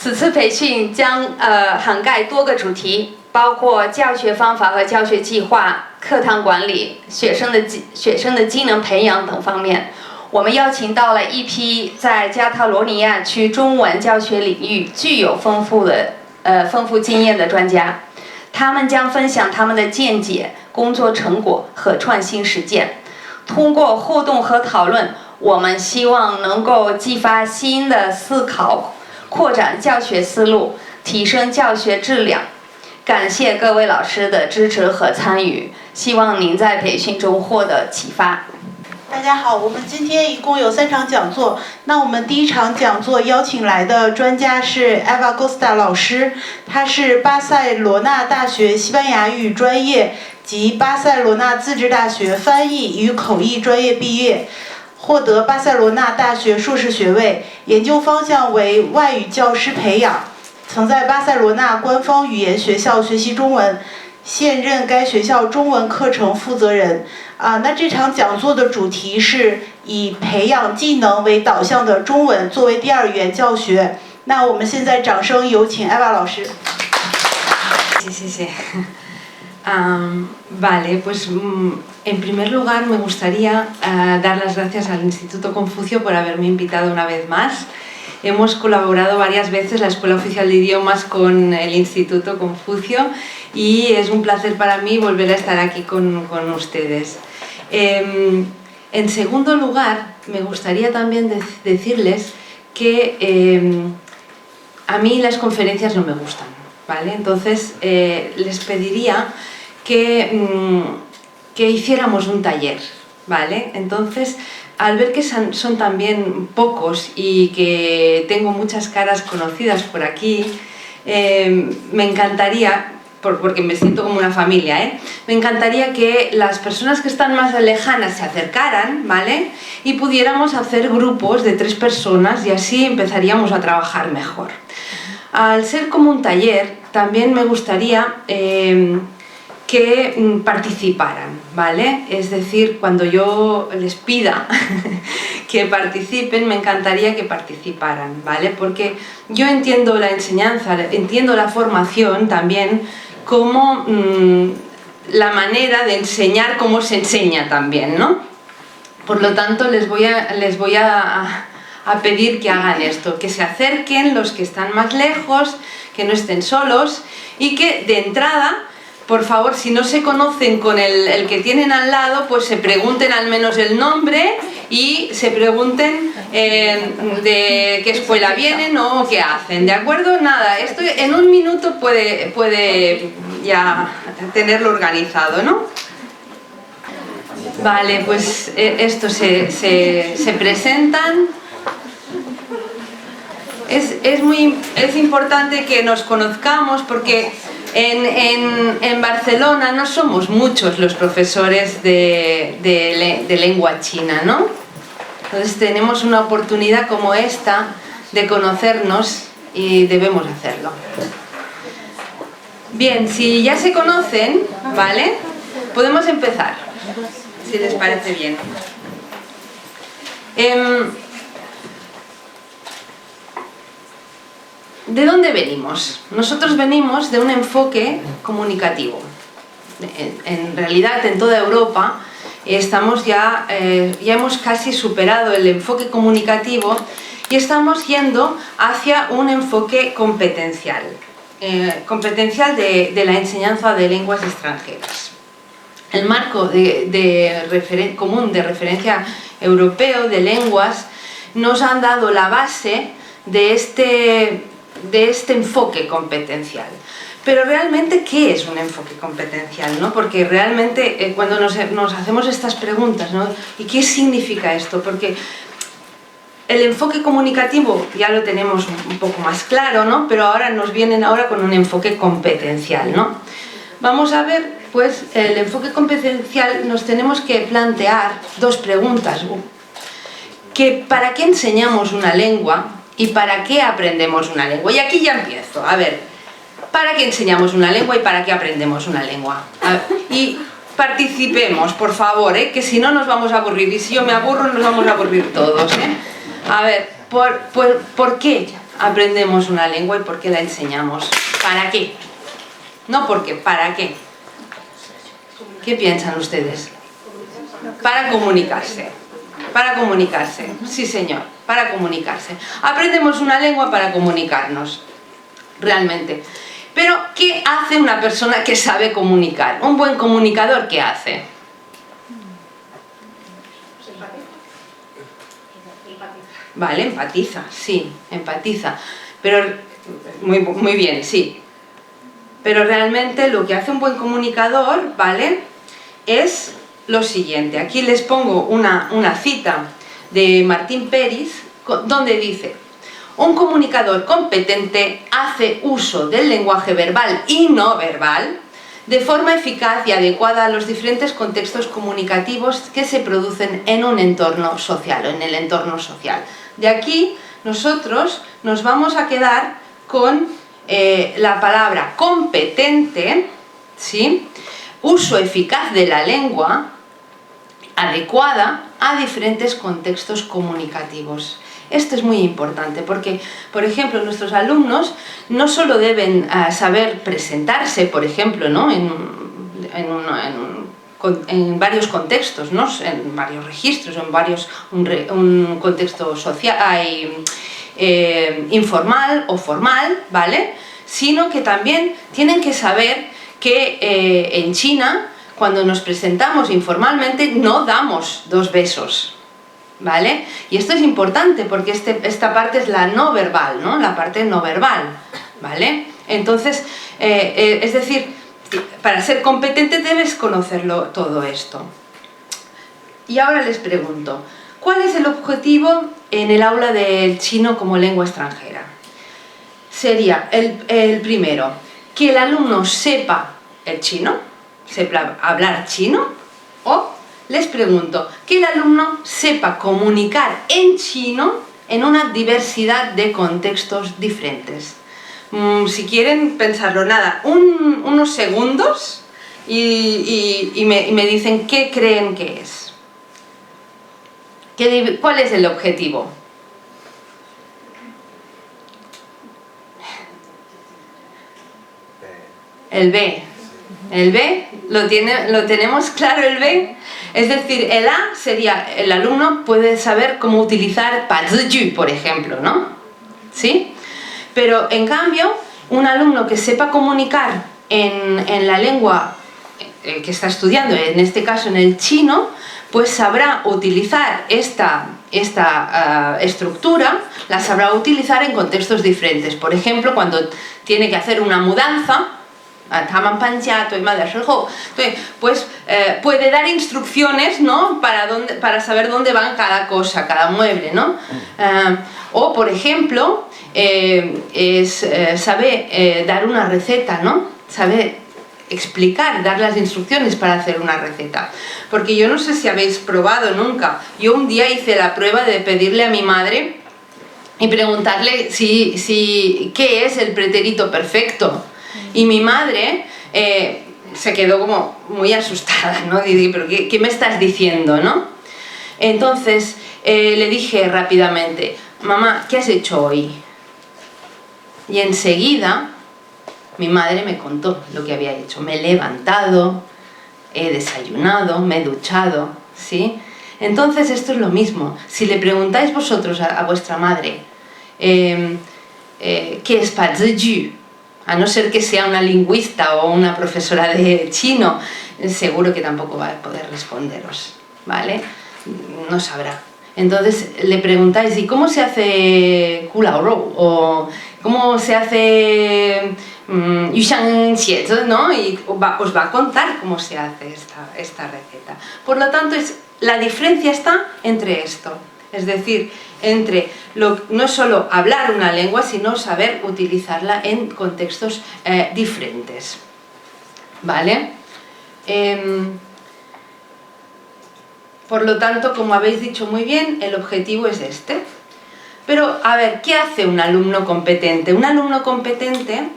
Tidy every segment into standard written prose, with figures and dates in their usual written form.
此次培训将涵盖多个主题，包括教学方法和教学计划、课堂管理、学生的技能培养等方面。我们邀请到了一批在加泰罗尼亚区中文教学领域具有丰富经验的专家，他们将分享他们的见解、工作成果和创新实践。通过互动和讨论，我们希望能够激发新的思考，扩展教学思路，提升教学质量。感谢各位老师的支持和参与，希望您在培训中获得启发。大家好，我们今天一共有3场讲座。那我们第一场讲座邀请来的专家是 Eva Costa 老师，他是巴塞罗那大学西班牙语专业及巴塞罗那自治大学翻译与口译专业毕业，获得巴塞罗那大学硕士学位，研究方向为外语教师培养，曾在巴塞罗那官方语言学校学习中文，现任该学校中文课程负责人。那这场讲座的主题是以培养技能为导向的中文作为第二语言教学。那我们现在掌声有请艾娃老师。谢谢。Vale, pues en primer lugar me gustaría dar las gracias al Instituto Confucio por haberme invitado una vez más. Hemos colaborado varias veces la Escuela Oficial de Idiomas con el Instituto Confucio y es un placer para mí volver a estar aquí con ustedes. En segundo lugar, me gustaría también decirles que a mí las conferencias no me gustan, ¿vale? Entonces les pediría que hiciéramos un taller, ¿vale? Entonces, al ver que son también pocos y que tengo muchas caras conocidas por aquí, me encantaría, porque me siento como una familia, me encantaría que las personas que están más lejanas se acercaran, ¿vale? Y pudiéramos hacer grupos de 3 personas y así empezaríamos a trabajar mejor. Al ser como un taller, también me gustaría que participaran, ¿vale? Es decir, cuando yo les pida que participen, me encantaría que participaran, ¿vale? Porque yo entiendo la enseñanza, entiendo la formación también como la manera de enseñar cómo se enseña también, ¿no? Por lo tanto, les voy a pedir que hagan esto, que se acerquen los que están más lejos, que no estén solos y que de entrada, por favor, si no se conocen con el que tienen al lado, pues se pregunten al menos el nombre y se pregunten de qué escuela vienen o qué hacen, ¿de acuerdo? Nada, esto en un minuto puede ya tenerlo organizado, ¿no? Vale, pues esto se presentan. Es importante que nos conozcamos porque en Barcelona no somos muchos los profesores de lengua china, ¿no? Entonces tenemos una oportunidad como esta de conocernos y debemos hacerlo. Bien, si ya se conocen, ¿vale? Podemos empezar, si les parece bien. ¿De dónde venimos? Nosotros venimos de un enfoque comunicativo. En realidad, en toda Europa estamos ya hemos casi superado el enfoque comunicativo y estamos yendo hacia un enfoque competencial, de la enseñanza de lenguas extranjeras. El marco común de referencia europeo de lenguas nos han dado la base de este enfoque competencial. Pero realmente, ¿qué es un enfoque competencial, ¿no? Porque realmente cuando nos hacemos estas preguntas, ¿no? ¿Y qué significa esto? Porque el enfoque comunicativo ya lo tenemos un poco más claro, ¿no? Pero ahora nos vienen con un enfoque competencial, ¿no? Vamos a ver, pues, el enfoque competencial nos tenemos que plantear 2 preguntas. ¿Para qué enseñamos una lengua? ¿Y para qué aprendemos una lengua? Y aquí ya empiezo. A ver, ¿para qué enseñamos una lengua y para qué aprendemos una lengua? Y participemos, por favor, que si no nos vamos a aburrir. Y si yo me aburro, nos vamos a aburrir todos, A ver, ¿por qué aprendemos una lengua y por qué la enseñamos? ¿Para qué? No por qué, ¿para qué? ¿Qué piensan ustedes? Para comunicarse. Para comunicarse, sí señor, para comunicarse. Aprendemos una lengua para comunicarnos, realmente. Pero, ¿qué hace una persona que sabe comunicar? Un buen comunicador, ¿qué hace? Vale, empatiza, sí, empatiza. Pero, muy bien, sí. Pero realmente lo que hace un buen comunicador, ¿vale?, es lo siguiente. Aquí les pongo una cita de Martín Peris, donde dice: un comunicador competente hace uso del lenguaje verbal y no verbal de forma eficaz y adecuada a los diferentes contextos comunicativos que se producen en un entorno social o en el entorno social. De aquí nosotros nos vamos a quedar con la palabra competente, ¿sí?, uso eficaz de la lengua, adecuada a diferentes contextos comunicativos. Esto es muy importante porque, por ejemplo, nuestros alumnos no solo deben saber presentarse, por ejemplo, ¿no?, en varios contextos, ¿no?, en varios registros, un contexto social, informal o formal, ¿vale?, sino que también tienen que saber que en China, cuando nos presentamos informalmente, no damos 2 besos, ¿vale? Y esto es importante porque esta parte es la no verbal, ¿no?, la parte no verbal, ¿vale? Entonces, es decir, para ser competente debes conocerlo todo esto. Y ahora les pregunto, ¿cuál es el objetivo en el aula del chino como lengua extranjera? Sería el primero, que el alumno sepa el chino, sepa hablar chino, o les pregunto, que el alumno sepa comunicar en chino en una diversidad de contextos diferentes. Si quieren pensarlo, nada, unos segundos y me dicen qué creen que es. ¿Cuál es el objetivo? El B. El B, ¿lo tenemos claro el B? Es decir, el A sería, el alumno puede saber cómo utilizar Paziju, por ejemplo, ¿no? ¿Sí? Pero, en cambio, un alumno que sepa comunicar en la lengua que está estudiando, en este caso en el chino, pues sabrá utilizar esta estructura, la sabrá utilizar en contextos diferentes. Por ejemplo, cuando tiene que hacer una mudanza, pues puede dar instrucciones, ¿no?, para saber dónde van cada cosa, cada mueble, ¿no? O, por ejemplo, sabe dar una receta, ¿no? Sabe explicar, dar las instrucciones para hacer una receta. Porque yo no sé si habéis probado nunca. Yo un día hice la prueba de pedirle a mi madre y preguntarle qué es el pretérito perfecto. Y mi madre se quedó como muy asustada, ¿no? Dije, ¿pero qué me estás diciendo, no? Entonces le dije rápidamente, mamá, ¿qué has hecho hoy? Y enseguida mi madre me contó lo que había hecho. Me he levantado, he desayunado, me he duchado, ¿sí? Entonces esto es lo mismo. Si le preguntáis vosotros a vuestra madre ¿qué es Paziju?, a no ser que sea una lingüista o una profesora de chino, seguro que tampoco va a poder responderos, ¿vale? No sabrá. Entonces le preguntáis, ¿y cómo se hace Kulao? O ¿cómo se hace Yushang Xie? ¿No? Y os va a contar cómo se hace esta receta. Por lo tanto, la diferencia está entre esto. Es decir, entre no solo hablar una lengua, sino saber utilizarla en contextos diferentes. ¿Vale? Por lo tanto, como habéis dicho muy bien, el objetivo es este. Pero, a ver, ¿qué hace un alumno competente? Un alumno competente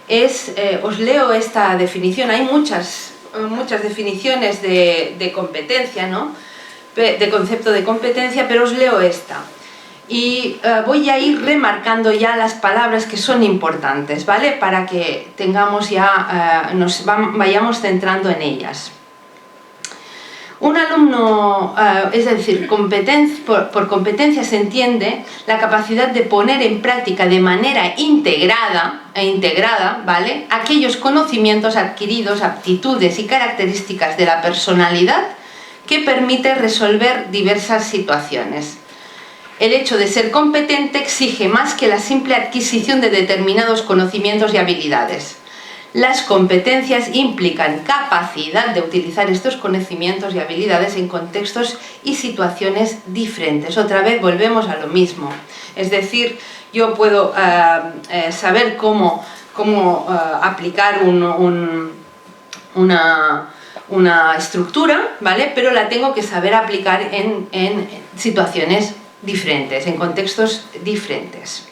es, os leo esta definición, hay muchas definiciones de competencia, ¿no?, de concepto de competencia, pero os leo esta. y voy a ir remarcando ya las palabras que son importantes, ¿vale? Para que tengamos ya, vayamos centrando en ellas. Un alumno, es decir, por competencia se entiende la capacidad de poner en práctica de manera integrada, ¿vale?, aquellos conocimientos adquiridos, aptitudes y características de la personalidad que permite resolver diversas situaciones. El hecho de ser competente exige más que la simple adquisición de determinados conocimientos y habilidades. Las competencias implican capacidad de utilizar estos conocimientos y habilidades en contextos y situaciones diferentes. Otra vez volvemos a lo mismo. Es decir, yo puedo saber cómo aplicar una estructura, ¿vale?, pero la tengo que saber aplicar en situaciones diferentes, en contextos diferentes.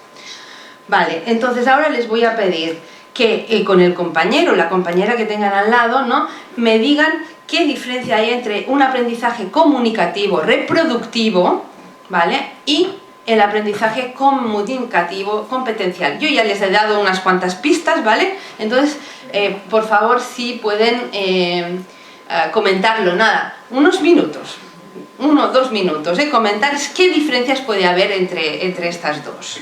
Vale, entonces ahora les voy a pedir que con el compañero o la compañera que tengan al lado, ¿no?, me digan qué diferencia hay entre un aprendizaje comunicativo reproductivo, ¿vale?, y el aprendizaje comunicativo competencial. Yo ya les he dado unas cuantas pistas, ¿vale? Entonces, por favor, si pueden comentarlo, nada, unos minutos, 1 o 2 minutos, comentar qué diferencias puede haber entre estas dos.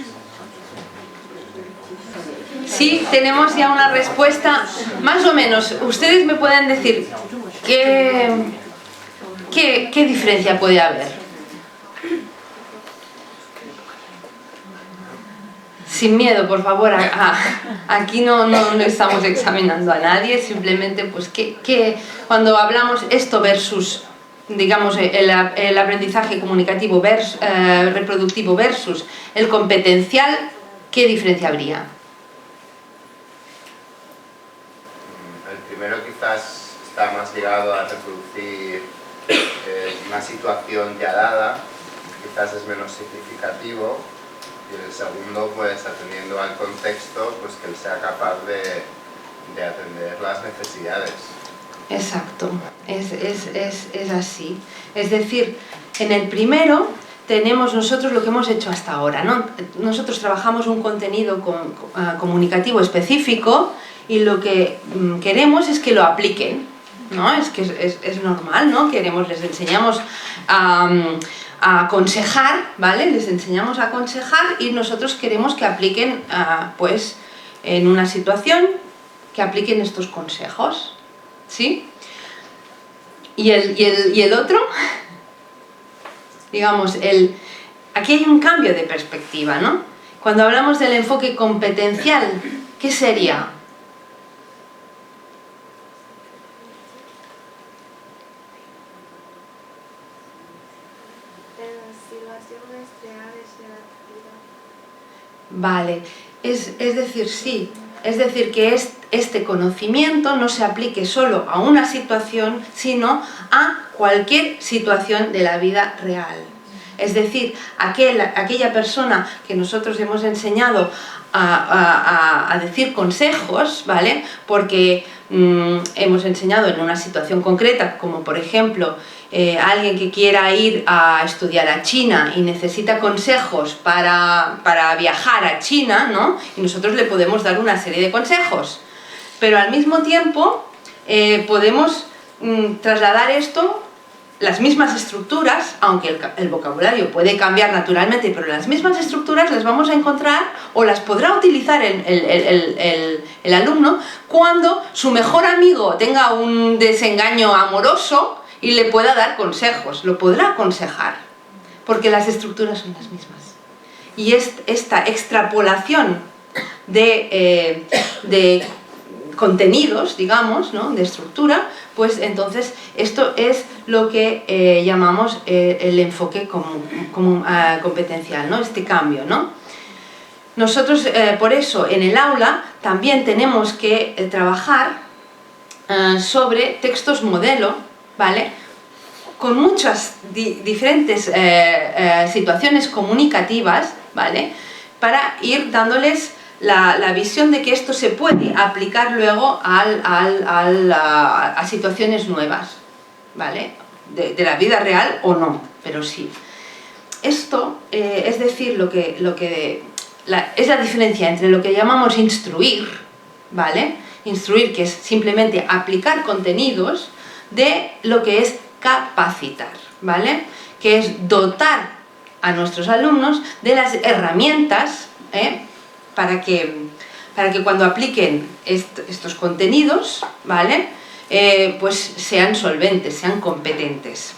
Sí, tenemos ya una respuesta, más o menos. Ustedes me pueden decir qué diferencia puede haber. Sin miedo, por favor, aquí no estamos examinando a nadie, simplemente pues cuando hablamos esto versus, digamos, el aprendizaje comunicativo reproductivo versus el competencial, ¿qué diferencia habría? El primero quizás está más ligado a reproducir una situación ya dada, quizás es menos significativo, y el segundo, pues atendiendo al contexto, pues que él sea capaz de atender las necesidades. Exacto, es así. Es decir, en el primero tenemos nosotros lo que hemos hecho hasta ahora, ¿no? Nosotros trabajamos un contenido comunicativo específico y lo que queremos es que lo apliquen, ¿no? Es que es normal, ¿no? Les enseñamos a aconsejar, ¿vale? Les enseñamos a aconsejar y nosotros queremos que apliquen, pues, en una situación, que apliquen estos consejos, ¿sí? Y el otro, digamos, aquí hay un cambio de perspectiva, ¿no? Cuando hablamos del enfoque competencial, ¿qué sería? Vale, es decir, sí, es decir que este conocimiento no se aplique solo a una situación, sino a cualquier situación de la vida real. Es decir, aquella persona que nosotros hemos enseñado a decir consejos, ¿vale? Porque hemos enseñado en una situación concreta, como por ejemplo, alguien que quiera ir a estudiar a China y necesita consejos para viajar a China, ¿no? Y nosotros le podemos dar una serie de consejos. Pero al mismo tiempo podemos trasladar esto, las mismas estructuras, aunque el vocabulario puede cambiar naturalmente, pero las mismas estructuras las vamos a encontrar o las podrá utilizar el alumno cuando su mejor amigo tenga un desengaño amoroso y le pueda dar consejos, lo podrá aconsejar, porque las estructuras son las mismas. Y esta extrapolación de contenidos, digamos, ¿no?, de estructura, pues entonces esto es lo que llamamos el enfoque competencial, ¿no?, este cambio, ¿no? Nosotros, por eso, en el aula también tenemos que trabajar sobre textos modelo, ¿vale?, con muchas diferentes situaciones comunicativas, ¿vale?, para ir dándoles la visión de que esto se puede aplicar luego a situaciones nuevas, ¿vale?, de la vida real o no, pero sí. esto es decir, es la diferencia entre lo que llamamos instruir, ¿vale? Instruir, que es simplemente aplicar contenidos, de lo que es capacitar, ¿vale? Que es dotar a nuestros alumnos de las herramientas para que cuando apliquen estos contenidos, ¿vale? Pues sean solventes, sean competentes.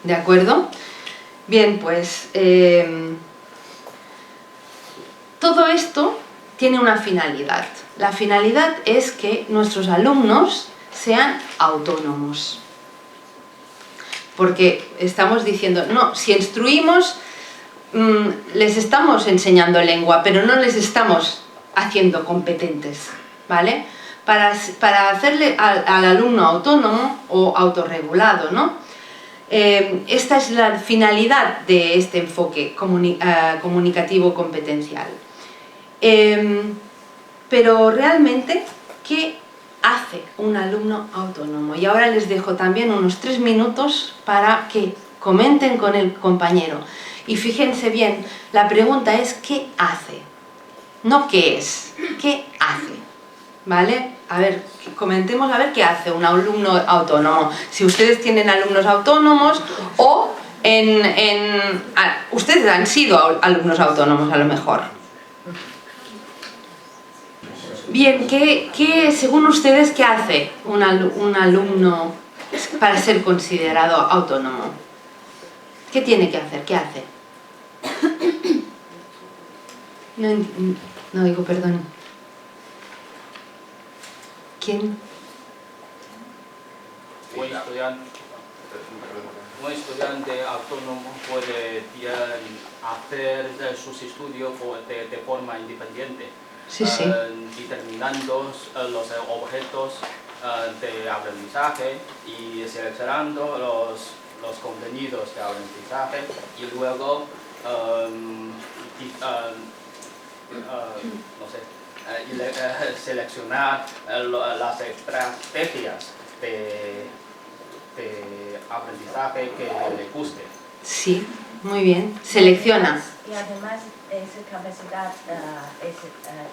¿De acuerdo? Bien, pues todo esto tiene una finalidad. La finalidad es que nuestros alumnos sean autónomos. Porque estamos diciendo, no, si instruimos, les estamos enseñando lengua, pero no les estamos haciendo competentes, ¿vale? Para hacerle al alumno autónomo o autorregulado, ¿no? Esta es la finalidad de este enfoque comunicativo competencial. Pero realmente, ¿qué hace un alumno autónomo? Y ahora les dejo también unos 3 minutos para que comenten con el compañero. Y fíjense bien, la pregunta es ¿qué hace? No qué es, ¿qué hace? ¿Vale? A ver, comentemos a ver qué hace un alumno autónomo. Si ustedes tienen alumnos autónomos o ustedes han sido alumnos autónomos a lo mejor. Bien, según ustedes, ¿qué hace un alumno para ser considerado autónomo? ¿Qué tiene que hacer? ¿Qué hace? No digo, perdón. ¿Quién? Un estudiante autónomo puede hacer sus estudios de forma independiente, Sí. determinando los objetos de aprendizaje y seleccionando los contenidos de aprendizaje y luego seleccionar las estrategias de aprendizaje que le guste. Sí, muy bien. Selecciona. Y además esa capacidad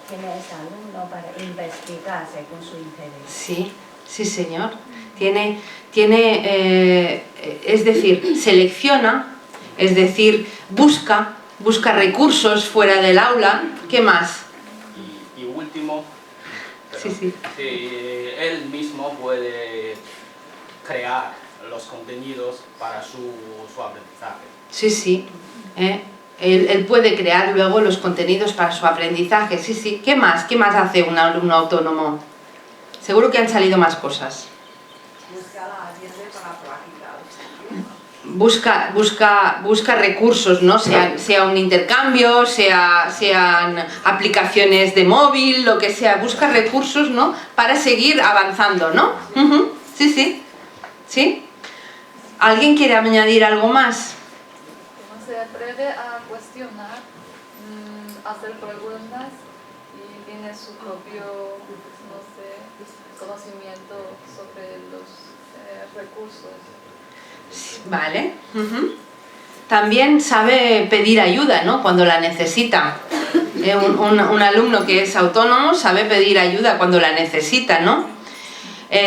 tiene ese alumno para investigar según su interés. Sí, sí señor. Es decir, selecciona, es decir, busca recursos fuera del aula. ¿Qué más? Y último, Sí. él mismo puede crear los contenidos para su aprendizaje. Sí. Él puede crear luego los contenidos para su aprendizaje. Sí. ¿Qué más? ¿Qué más hace un alumno autónomo? Seguro que han salido más cosas. Busca recursos, ¿no? Sea un intercambio, sean aplicaciones de móvil, lo que sea. Busca recursos, ¿no? Para seguir avanzando, ¿no? Sí. ¿Alguien quiere añadir algo más? Se atreve a cuestionar, hacer preguntas y tiene su propio, conocimiento sobre los recursos. Vale. También sabe pedir ayuda, ¿no? Cuando la necesita. Un alumno que es autónomo sabe pedir ayuda cuando la necesita, ¿no?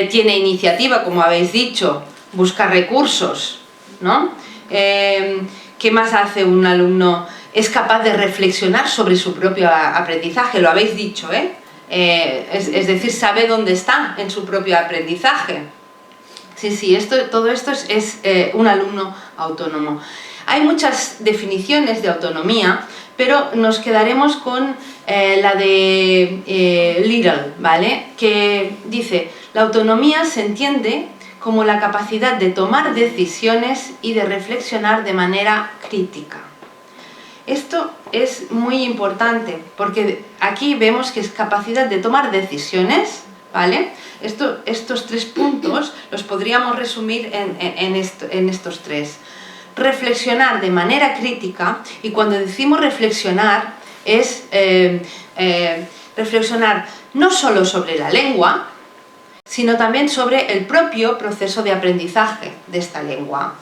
Tiene iniciativa, como habéis dicho, busca recursos, ¿no? ¿Qué más hace un alumno? Es capaz de reflexionar sobre su propio aprendizaje, lo habéis dicho, ¿eh? Es decir, sabe dónde está en su propio aprendizaje. Sí, todo esto es un alumno autónomo. Hay muchas definiciones de autonomía, pero nos quedaremos con la de Little, ¿vale? Que dice, la autonomía se entiende como la capacidad de tomar decisiones y de reflexionar de manera crítica. Esto es muy importante, porque aquí vemos que es capacidad de tomar decisiones, ¿vale? Estos 3 puntos los podríamos resumir en estos 3. Reflexionar de manera crítica, y cuando decimos reflexionar, es reflexionar no solo sobre la lengua, sino también sobre el propio proceso de aprendizaje de esta lengua.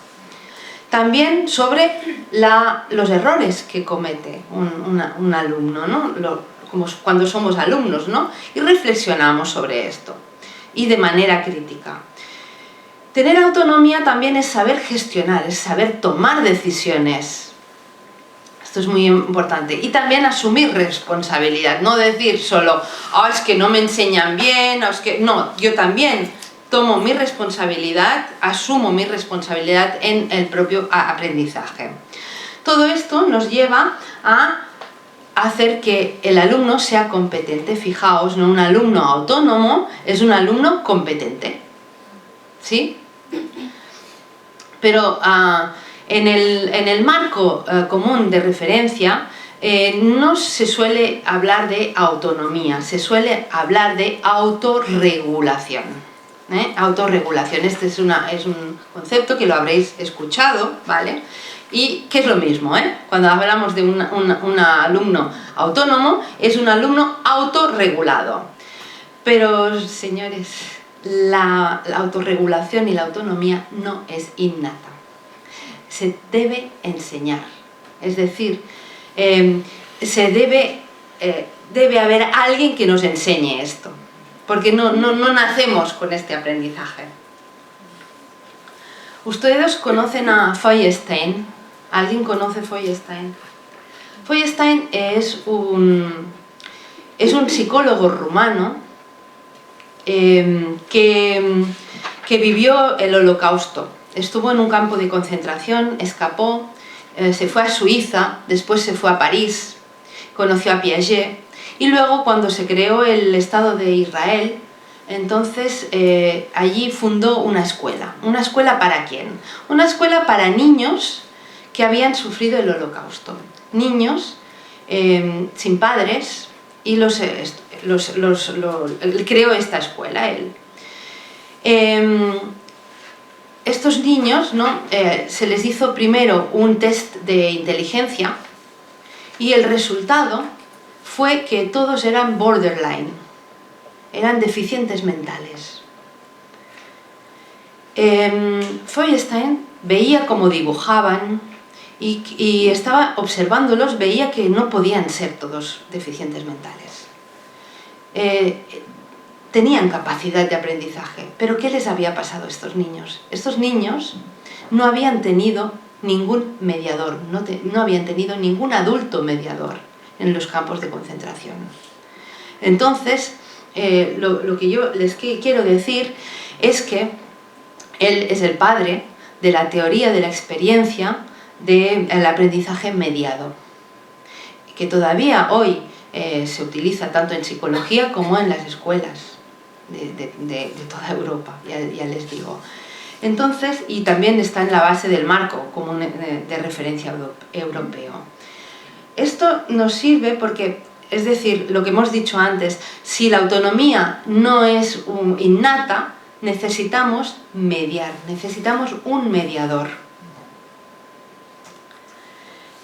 También sobre los errores que comete un alumno, ¿no? Como cuando somos alumnos, ¿no? Y reflexionamos sobre esto, y de manera crítica. Tener autonomía también es saber gestionar, es saber tomar decisiones. Esto es muy importante. Y también asumir responsabilidad, no decir solo, es que no me enseñan bien, es que... No, yo también tomo mi responsabilidad, asumo mi responsabilidad en el propio aprendizaje. Todo esto nos lleva a hacer que el alumno sea competente. Fijaos, ¿no? Un alumno autónomo es un alumno competente, ¿sí? Pero en el marco común de referencia no se suele hablar de autonomía, se suele hablar de autorregulación. Autorregulación, este es un concepto que lo habréis escuchado, ¿vale? Y que es lo mismo, cuando hablamos de un alumno autónomo, es un alumno autorregulado. Pero, señores, la autorregulación y la autonomía no es innata. Se debe enseñar. Es decir, debe haber alguien que nos enseñe esto. Porque no nacemos con este aprendizaje. ¿Ustedes conocen a Feuerstein? ¿Alguien conoce Feuerstein? Feuerstein es un psicólogo rumano que vivió el Holocausto. Estuvo en un campo de concentración, escapó, se fue a Suiza, después se fue a París, conoció a Piaget, y luego cuando se creó el Estado de Israel, entonces allí fundó una escuela. ¿Una escuela para quién? Una escuela para niños que habían sufrido el Holocausto. Niños sin padres, y creó esta escuela él. Estos niños, ¿no? Se les hizo primero un test de inteligencia y el resultado fue que todos eran borderline, eran deficientes mentales. Feuerstein veía cómo dibujaban y estaba observándolos, veía que no podían ser todos deficientes mentales. Tenían capacidad de aprendizaje, pero ¿qué les había pasado a estos niños? Estos niños no habían tenido ningún mediador, no habían tenido ningún adulto mediador en los campos de concentración. Entonces, lo que yo les quiero decir es que él es el padre de la teoría de la experiencia del aprendizaje mediado, que todavía hoy se utiliza tanto en psicología como en las escuelas de toda Europa, ya les digo. Entonces, y también está en la base del marco común de referencia europeo. Esto nos sirve porque, es decir, lo que hemos dicho antes, si la autonomía no es innata, necesitamos mediar, necesitamos un mediador.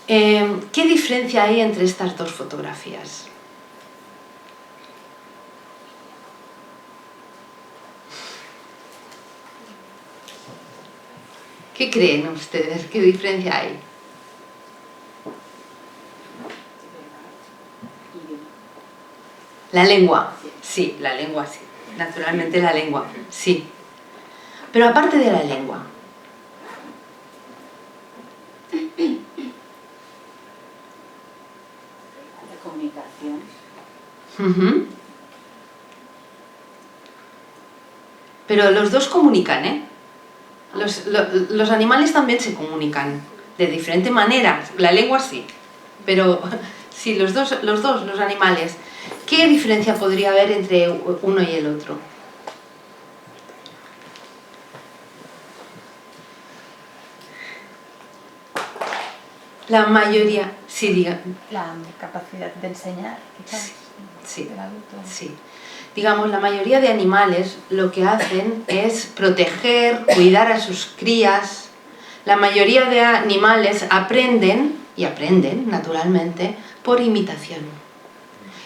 ¿Qué diferencia hay entre estas dos fotografías? ¿Qué creen ustedes? ¿Qué diferencia hay? La lengua, sí, la lengua sí, naturalmente la lengua, sí. Pero aparte de la lengua, La comunicación. Pero los dos comunican, ¿eh? Los animales también se comunican de diferente manera, la lengua sí, pero sí, los animales. ¿Qué diferencia podría haber entre uno y el otro? La mayoría, sí, diga. La capacidad de enseñar, quizás, Sí, del adulto. sí. Digamos, la mayoría de animales lo que hacen es proteger, cuidar a sus crías. La mayoría de animales aprenden, y aprenden, naturalmente, por imitación.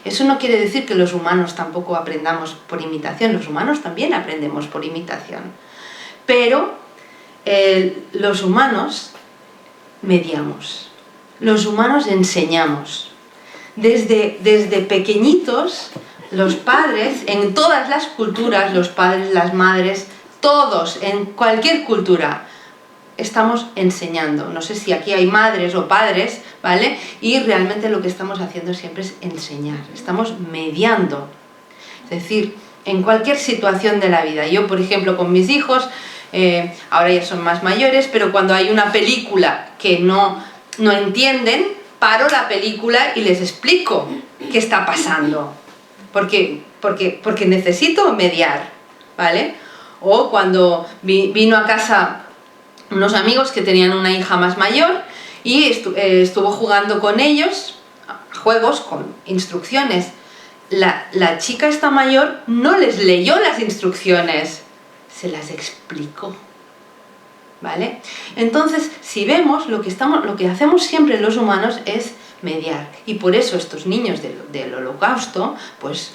Eso no quiere decir que los humanos tampoco aprendamos por imitación, los humanos también aprendemos por imitación. Pero los humanos mediamos. Los humanos enseñamos. Desde pequeñitos, los padres, en todas las culturas, los padres, las madres, todos, en cualquier cultura, estamos enseñando. No sé si aquí hay madres o padres, ¿vale? Y realmente lo que estamos haciendo siempre es enseñar. Estamos mediando. Es decir, en cualquier situación de la vida. Yo, por ejemplo, con mis hijos, ahora ya son más mayores, pero cuando hay una película que no entienden, paro la película y les explico qué está pasando. Porque necesito mediar, ¿vale? O cuando vino a casa unos amigos que tenían una hija más mayor y estuvo jugando con ellos juegos con instrucciones. La chica esta mayor no les leyó las instrucciones, se las explicó, ¿vale? Entonces, si vemos, lo que hacemos siempre los humanos es mediar, y por eso estos niños del Holocausto pues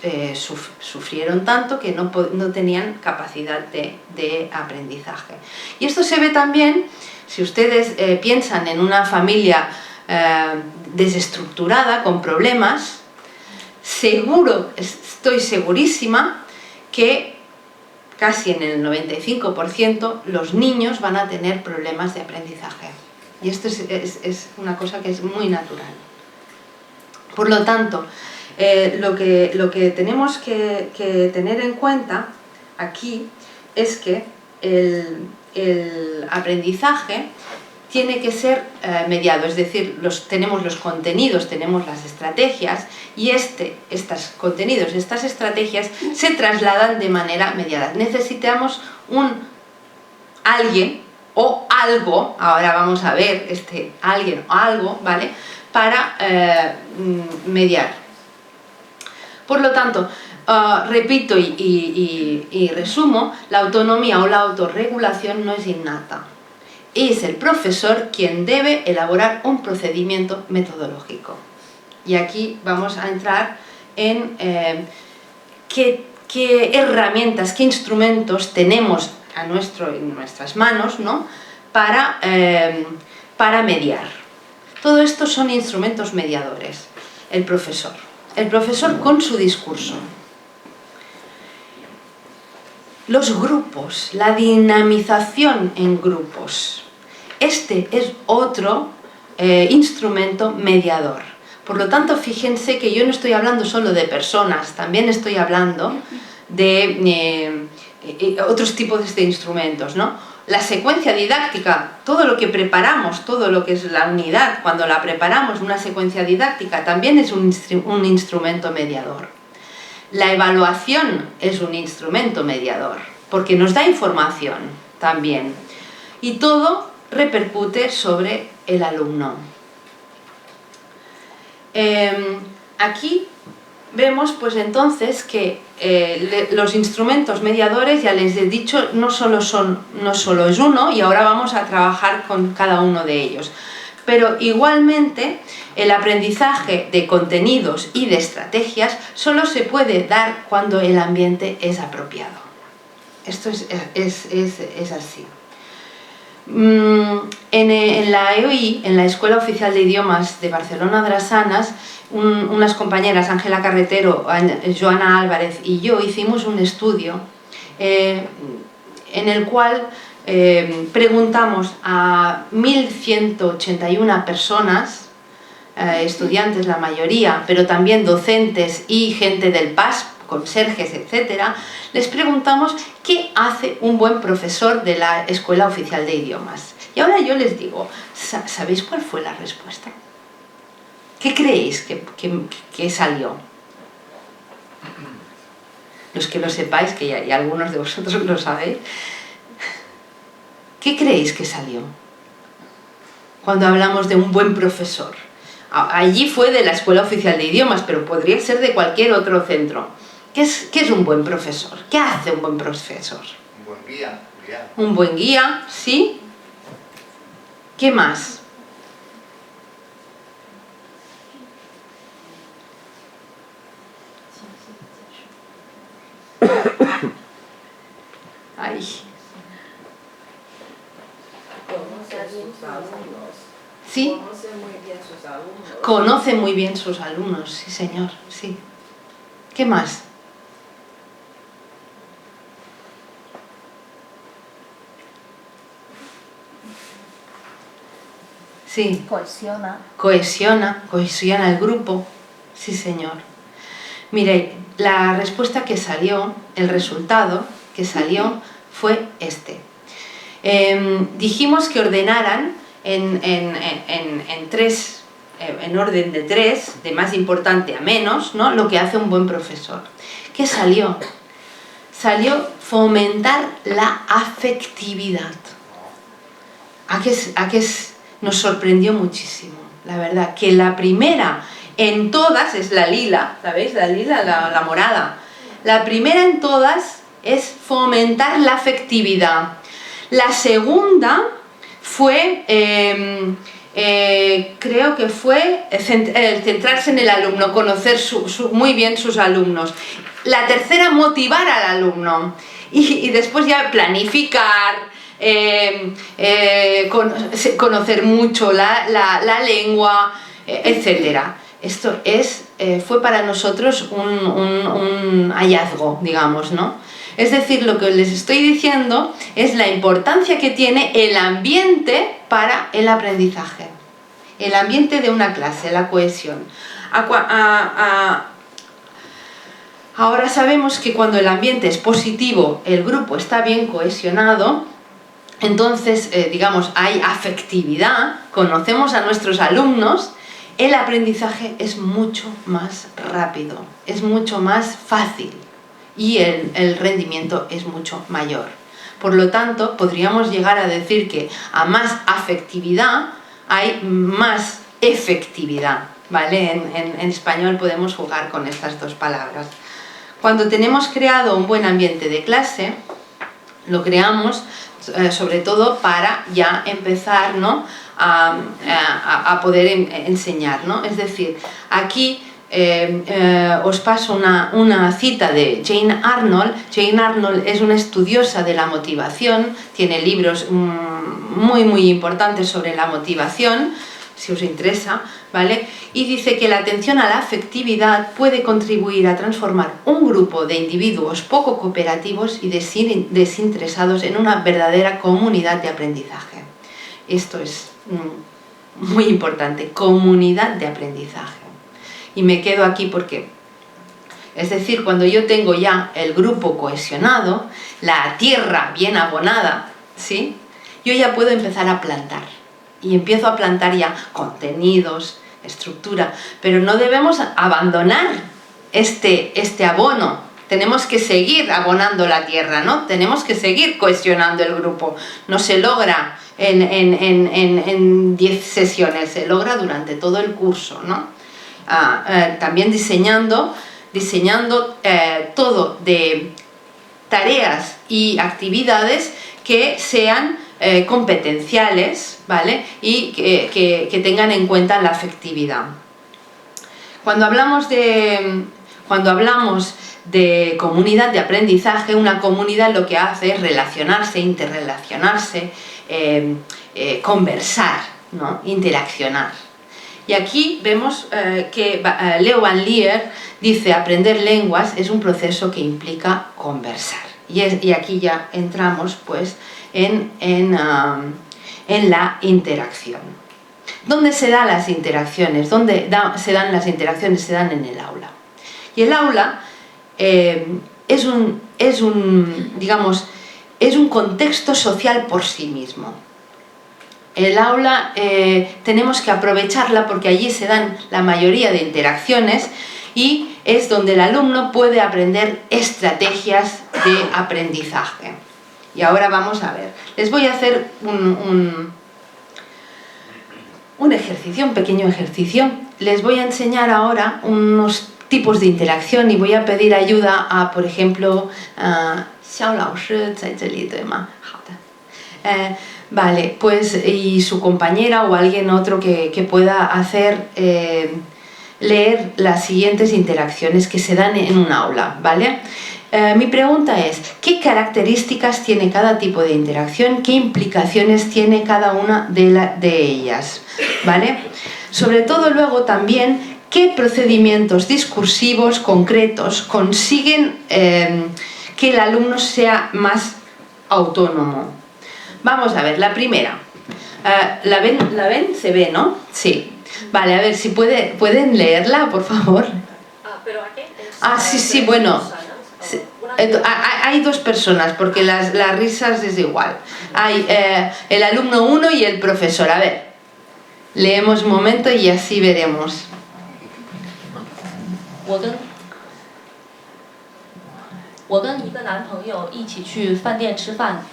sufrieron tanto que no tenían capacidad de aprendizaje. Y esto se ve también, si ustedes piensan en una familia desestructurada, con problemas, estoy segurísima que casi en el 95% los niños van a tener problemas de aprendizaje. Y esto es una cosa que es muy natural. Por lo tanto, lo que tenemos que tener en cuenta aquí es que el aprendizaje tiene que ser mediado, es decir, tenemos los contenidos, tenemos las estrategias, y estos contenidos, estas estrategias se trasladan de manera mediada. Necesitamos alguien o algo, ahora vamos a ver alguien o algo, ¿vale?, para mediar. Por lo tanto, repito y resumo, la autonomía o la autorregulación no es innata. Es el profesor quien debe elaborar un procedimiento metodológico. Y aquí vamos a entrar en qué herramientas, qué instrumentos tenemos en nuestras manos, ¿no?, para mediar. Todo esto son instrumentos mediadores. El profesor con su discurso. Los grupos, la dinamización en grupos. Este es otro instrumento mediador. Por lo tanto, fíjense que yo no estoy hablando solo de personas, también estoy hablando de otros tipos de instrumentos, ¿no? La secuencia didáctica, todo lo que preparamos, todo lo que es la unidad, cuando la preparamos, una secuencia didáctica, también es un instrumento mediador. La evaluación es un instrumento mediador, porque nos da información también. Y todo repercute sobre el alumno. Aquí vemos pues entonces que los instrumentos mediadores, ya les he dicho, no solo es uno, y ahora vamos a trabajar con cada uno de ellos. Pero igualmente el aprendizaje de contenidos y de estrategias solo se puede dar cuando el ambiente es apropiado. Esto es así. En la EOI, en la Escuela Oficial de Idiomas de Barcelona Drassanes, unas compañeras, Ángela Carretero, Joana Álvarez y yo, hicimos un estudio en el cual preguntamos a 1.181 personas, estudiantes la mayoría, pero también docentes y gente del PAS, conserjes, etcétera, les preguntamos qué hace un buen profesor de la Escuela Oficial de Idiomas. Y ahora yo les digo, ¿sabéis cuál fue la respuesta? ¿Qué creéis que salió? Los que lo sepáis, que ya algunos de vosotros lo sabéis, ¿qué creéis que salió cuando hablamos de un buen profesor? Allí fue de la Escuela Oficial de Idiomas, pero podría ser de cualquier otro centro. ¿Qué es un buen profesor? ¿Qué hace un buen profesor? Un buen guía. Un buen guía, ¿sí? ¿Qué más? Ahí. ¿Sí? Conoce muy bien sus alumnos. Conoce muy bien sus alumnos, sí señor, sí. ¿Qué más? Sí. Cohesiona. Cohesiona el grupo, sí señor. Mire, la respuesta que salió, el resultado que salió fue este. Dijimos que ordenaran en tres, en orden de tres, de más importante a menos, ¿no? Lo que hace un buen profesor. ¿Qué salió? Salió fomentar la afectividad. ¿A qué nos sorprendió muchísimo? La verdad, que la primera en todas es la lila, ¿sabéis? La lila, la morada. La primera en todas es fomentar la afectividad. La segunda fue, creo que fue centrarse en el alumno, conocer muy bien sus alumnos. La tercera, motivar al alumno. Y después ya planificar, conocer mucho la lengua, etcétera. Esto fue para nosotros un hallazgo, digamos, ¿no? Es decir, lo que les estoy diciendo es la importancia que tiene el ambiente para el aprendizaje. El ambiente de una clase, la cohesión. Ahora sabemos que cuando el ambiente es positivo, el grupo está bien cohesionado, entonces, digamos, hay afectividad, conocemos a nuestros alumnos, el aprendizaje es mucho más rápido, es mucho más fácil y el rendimiento es mucho mayor. Por lo tanto, podríamos llegar a decir que a más afectividad hay más efectividad, ¿vale? En español podemos jugar con estas dos palabras. Cuando tenemos creado un buen ambiente de clase, lo creamos sobre todo para ya empezar, ¿no? a poder enseñar, ¿no? Es decir, aquí os paso una cita de Jane Arnold. Jane Arnold es una estudiosa de la motivación, tiene libros muy importantes sobre la motivación, si os interesa, ¿vale? Y dice que la atención a la afectividad puede contribuir a transformar un grupo de individuos poco cooperativos y desinteresados en una verdadera comunidad de aprendizaje. Esto es muy importante, comunidad de aprendizaje. Y me quedo aquí porque, es decir, cuando yo tengo ya el grupo cohesionado, la tierra bien abonada, ¿sí? Yo ya puedo empezar a plantar. Y empiezo a plantar ya contenidos, estructura, pero no debemos abandonar este abono. Tenemos que seguir abonando la tierra, ¿no? Tenemos que seguir cohesionando el grupo. No se logra en 10 sesiones, se logra durante todo el curso, ¿no? También diseñando todo de tareas y actividades que sean competenciales, ¿vale? Y que tengan en cuenta la afectividad. Cuando hablamos de comunidad de aprendizaje, una comunidad lo que hace es relacionarse, interrelacionarse, conversar, ¿no? Interaccionar. Y aquí vemos que Leo Van Lier dice: aprender lenguas es un proceso que implica conversar. Y aquí ya entramos, pues, en la interacción. ¿Dónde se dan las interacciones? ¿Dónde se dan las interacciones? Se dan en el aula. Y el aula es un contexto social por sí mismo. El aula tenemos que aprovecharla porque allí se dan la mayoría de interacciones y es donde el alumno puede aprender estrategias de aprendizaje. Y ahora vamos a ver. Les voy a hacer un ejercicio, un pequeño ejercicio. Les voy a enseñar ahora unos tipos de interacción y voy a pedir ayuda a, por ejemplo, Xiao Laoshi, vale, pues, y su compañera o alguien otro que pueda hacer leer las siguientes interacciones que se dan en un aula, ¿vale? Mi pregunta es: ¿qué características tiene cada tipo de interacción? ¿Qué implicaciones tiene cada una de ellas? ¿vale? Sobre todo luego también qué procedimientos discursivos concretos consiguen que el alumno sea más autónomo. Vamos a ver, la primera. ¿La ven? ¿Se ve, no? Sí. Vale, a ver si pueden leerla, por favor. ¿Pero a qué? Sí, bueno. Hay dos personas, porque las risas es igual. Hay el alumno 1 y el profesor. A ver, leemos un momento y así veremos. 我跟一个男朋友一起去饭店吃饭。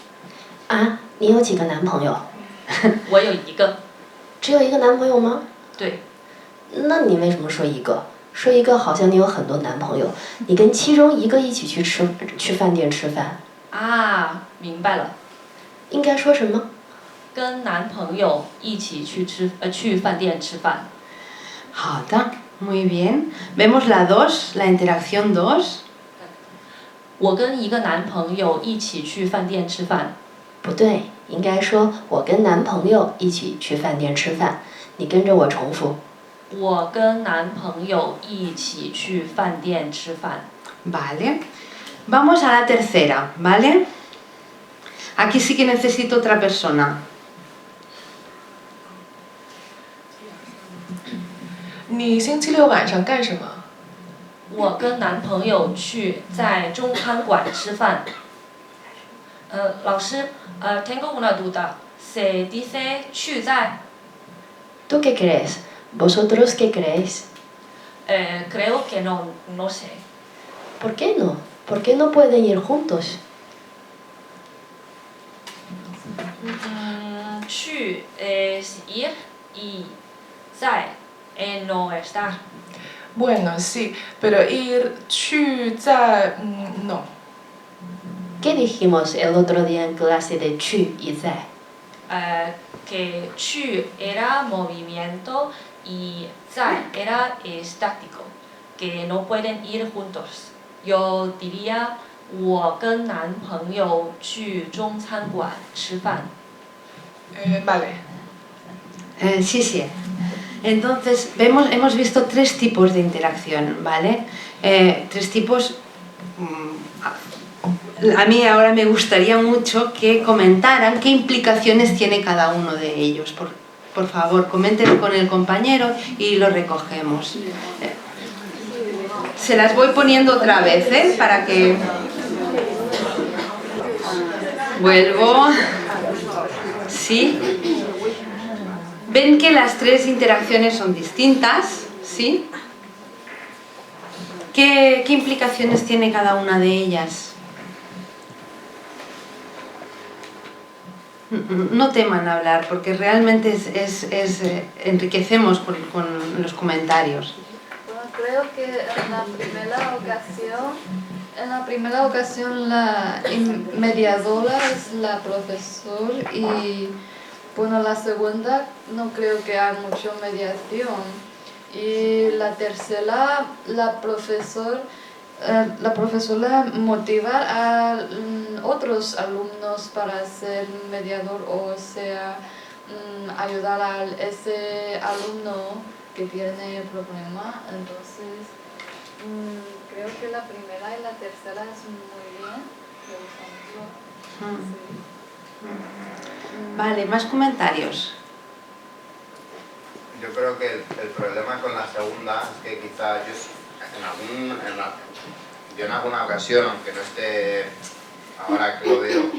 啊，你有几个男朋友？我有一个。只有一个男朋友吗？对。那你为什么说一个？说一个好像你有很多男朋友，你跟其中一个一起去饭店吃饭。啊，明白了。应该说什么？跟男朋友一起去饭店吃饭。好的， muy bien. Vemos la 2, la interacción 2. 我跟一个男朋友一起去饭店吃饭。不对，应该说我跟男朋友一起去饭店吃饭。你跟着我重复。我跟男朋友一起去饭店吃饭。Vale. Vamos a la tercera, ¿vale? Aquí sí que necesito otra persona. 你星期六晚上干什么？我跟男朋友在中餐馆吃饭。老师，tengo una duda. ¿Se dice 去在 ¿Tú qué crees? ¿Vosotros qué creéis? Creo que no sé. ¿Por qué no? ¿Por qué no pueden ir juntos? 去 es ir y 在 no estar. Bueno, sí, pero ir 去在no. ¿Qué dijimos el otro día en clase de 去 y 在？ Que 去 era movimiento y 在 era estático, que no pueden ir juntos. Yo diría 我跟男朋友去中餐馆吃饭。Vale. Sí, sí. Entonces, hemos visto 3 tipos de interacción, ¿vale? 3 tipos... A mí ahora me gustaría mucho que comentaran qué implicaciones tiene cada uno de ellos. Por favor, comenten con el compañero y lo recogemos. Se las voy poniendo otra vez, ¿eh? Para que... Vuelvo. ¿Sí? Ven que las 3 interacciones son distintas, ¿sí? ¿Qué implicaciones tiene cada una de ellas? No teman hablar, porque realmente enriquecemos con los comentarios. Bueno, creo que en la primera ocasión la mediadora es la profesora y bueno, la segunda no creo que haya mucha mediación. Y la tercera, la profesora motivar a otros alumnos para ser mediador, o sea, ayudar a ese alumno que tiene problema. Entonces, creo que la primera y la tercera es muy bien. Vale, más comentarios. Yo creo que el problema con la segunda es que quizá yo en alguna ocasión, aunque no esté ahora que lo veo,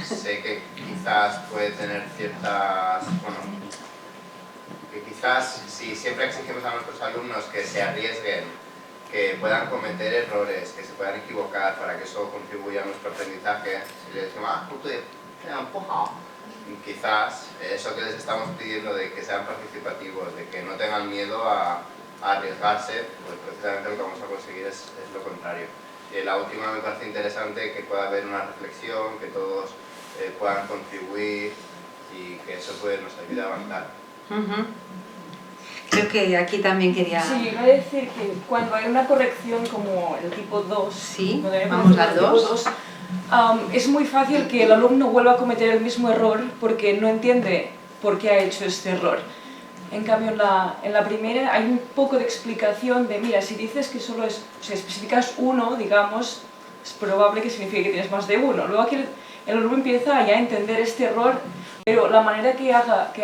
sé que quizás puede tener ciertas, bueno, que quizás si siempre exigimos a nuestros alumnos que se arriesguen, que puedan cometer errores, que se puedan equivocar para que eso contribuya a nuestro aprendizaje, si les decimos, quizás eso que les estamos pidiendo de que sean participativos, de que no tengan miedo a arriesgarse, pues precisamente lo que vamos a conseguir es lo contrario. La última me parece interesante, que pueda haber una reflexión, que todos puedan contribuir y que eso pues nos ayude a avanzar. Creo que aquí también quería... Sí, iba a decir que cuando hay una corrección como el tipo 2, sí, vamos al 2. Es muy fácil que el alumno vuelva a cometer el mismo error porque no entiende por qué ha hecho este error. En cambio, en la primera hay un poco de explicación de, mira, si dices que solo es, o sea, especificas uno, digamos, es probable que signifique que tienes más de uno. Luego aquí el alumno empieza ya a entender este error, pero la manera que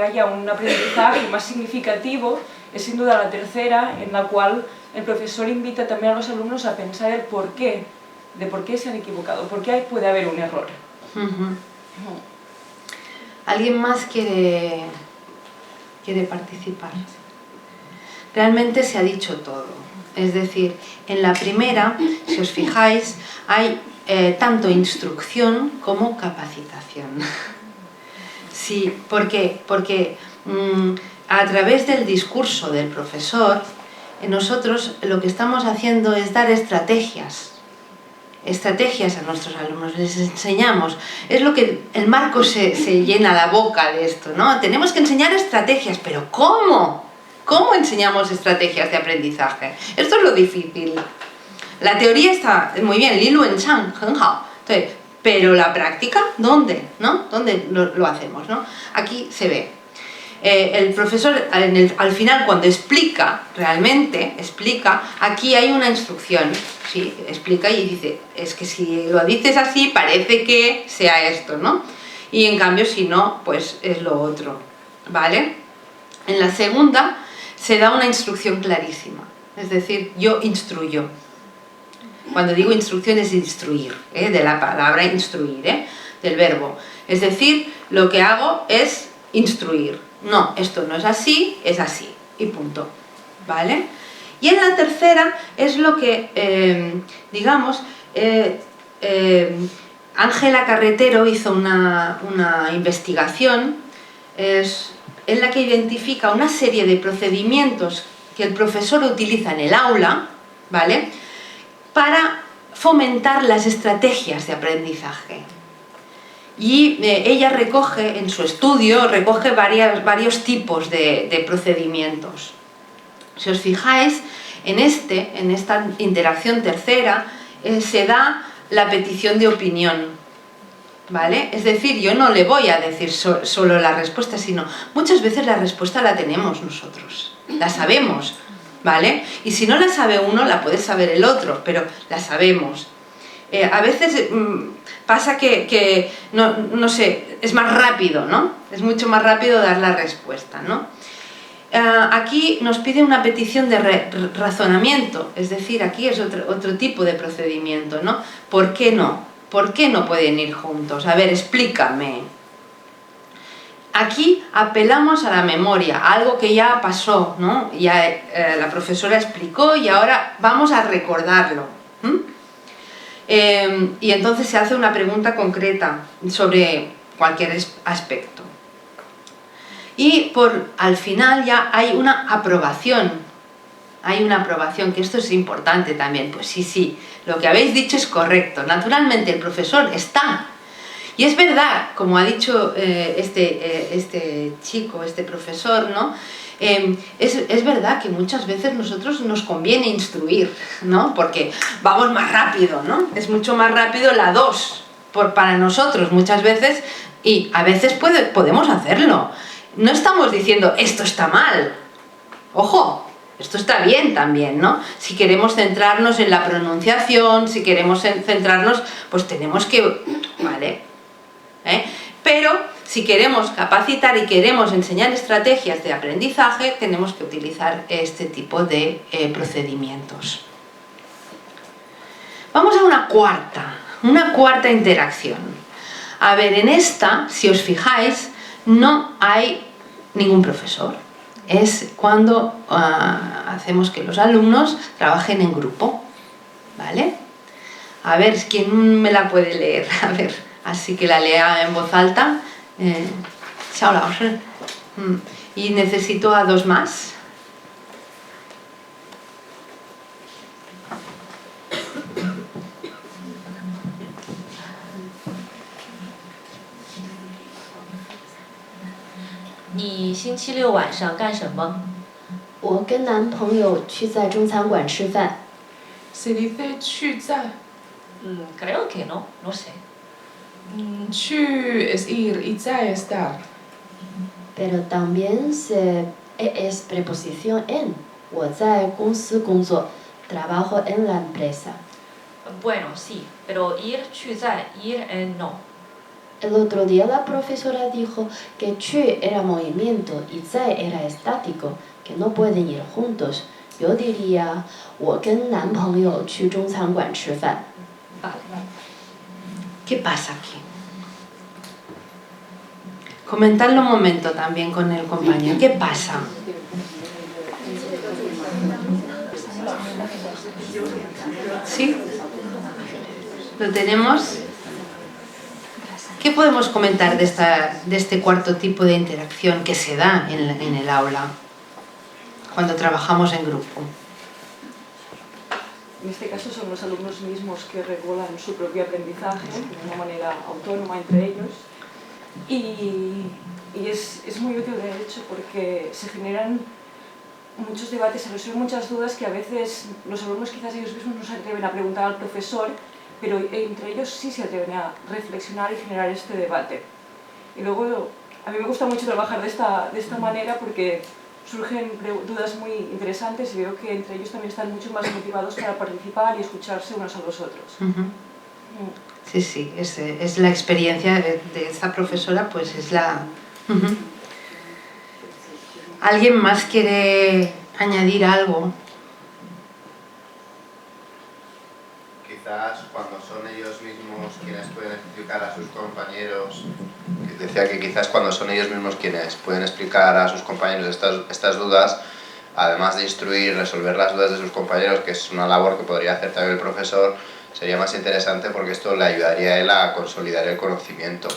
haya un aprendizaje más significativo es sin duda la tercera, en la cual el profesor invita también a los alumnos a pensar el porqué, de por qué se han equivocado, por qué puede haber un error. ¿Alguien más quiere participar? Realmente se ha dicho todo. Es decir, en la primera, si os fijáis, hay tanto instrucción como capacitación. Sí, ¿por qué? Porque a través del discurso del profesor, nosotros lo que estamos haciendo es dar estrategias a nuestros alumnos, les enseñamos, es lo que el Marco se llena la boca de esto, ¿no? Tenemos que enseñar estrategias, pero ¿cómo? ¿Cómo enseñamos estrategias de aprendizaje? Esto es lo difícil. La teoría está muy bien, Li Luen Chang, pero la práctica, ¿dónde? ¿No? ¿Dónde lo hacemos? ¿No? Aquí se ve. El profesor al final cuando explica, realmente explica, aquí hay una instrucción, ¿sí? Explica y dice, es que si lo dices así parece que sea esto, ¿no? Y en cambio si no, pues es lo otro, ¿vale? En la segunda se da una instrucción clarísima, es decir, yo instruyo. Cuando digo instrucción es instruir, de la palabra instruir, del verbo. Es decir, lo que hago es instruir. No, esto no es así y punto, ¿vale? Y en la tercera es lo que, digamos, Ángela Carretero hizo una investigación en la que identifica una serie de procedimientos que el profesor utiliza en el aula, ¿vale?, para fomentar las estrategias de aprendizaje. Y ella recoge, en su estudio, recoge varios tipos de procedimientos. Si os fijáis, en esta interacción tercera, se da la petición de opinión, ¿vale? Es decir, yo no le voy a decir solo la respuesta, sino muchas veces la respuesta la tenemos nosotros, la sabemos, ¿vale? Y si no la sabe uno, la puede saber el otro, pero la sabemos. A veces pasa que no sé, es más rápido, ¿no? Es mucho más rápido dar la respuesta, ¿no? Aquí nos pide una petición de razonamiento, es decir, aquí es otro tipo de procedimiento, ¿no? ¿Por qué no? ¿Por qué no pueden ir juntos? A ver, explícame. Aquí apelamos a la memoria, a algo que ya pasó, ¿no? Ya la profesora explicó y ahora vamos a recordarlo. Y entonces se hace una pregunta concreta sobre cualquier aspecto. Y al final ya hay una aprobación. Hay una aprobación, que esto es importante también. Pues sí, lo que habéis dicho es correcto. Naturalmente el profesor está. Y es verdad, como ha dicho este chico, este profesor, ¿no? Es verdad que muchas veces nosotros nos conviene instruir, ¿no? Porque vamos más rápido, ¿no? Es mucho más rápido la 2 para nosotros muchas veces, y a veces podemos hacerlo. No estamos diciendo esto está mal. Ojo, esto está bien también, ¿no? Si queremos centrarnos en la pronunciación, si queremos centrarnos, pues tenemos que... ¿vale? Pero si queremos capacitar y queremos enseñar estrategias de aprendizaje, tenemos que utilizar este tipo de procedimientos. Vamos a una cuarta interacción. A ver, en esta, si os fijáis, no hay ningún profesor. Es cuando hacemos que los alumnos trabajen en grupo, ¿vale? A ver, ¿quién me la puede leer? A ver, así que la lea en voz alta. Xiao Lao Shi. Y necesito a 2 más. ¿你星期六晚上干什么？我跟男朋友去在中餐馆吃饭。Se dice 去在。creo que no, no sé. 去 es ir y 在 estar. Pero también se es preposición en. 我在公司工作 trabajo en la empresa. Bueno, sí, pero ir 去在 ir no. El otro día la profesora dijo que 去 era movimiento y 在 era estático, que no pueden ir juntos. Yo diría 我跟男朋友去中餐馆吃饭. Vale. ¿Qué pasa aquí? Comentadlo un momento también con el compañero. ¿Qué pasa? ¿Sí? ¿Lo tenemos? ¿Qué podemos comentar de este cuarto tipo de interacción que se da en el aula cuando trabajamos en grupo? En este caso son los alumnos mismos que regulan su propio aprendizaje de una manera autónoma entre ellos y es muy útil de hecho porque se generan muchos debates, se resuelven muchas dudas que a veces los alumnos quizás ellos mismos no se atreven a preguntar al profesor, pero entre ellos sí se atreven a reflexionar y generar este debate. Y luego a mí me gusta mucho trabajar de esta manera porque surgen dudas muy interesantes y veo que entre ellos también están mucho más motivados para participar y escucharse unos a los otros. Sí, sí, es la experiencia de esta profesora, pues es la... ¿Alguien más quiere añadir algo? Quizás cuando son ellos mismos quienes pueden explicar a sus compañeros, decía que quizás cuando son ellos mismos quienes pueden explicar a sus compañeros estas dudas, además de instruir, resolver las dudas de sus compañeros, que es una labor que podría hacer también el profesor, sería más interesante porque esto le ayudaría a él a consolidar el conocimiento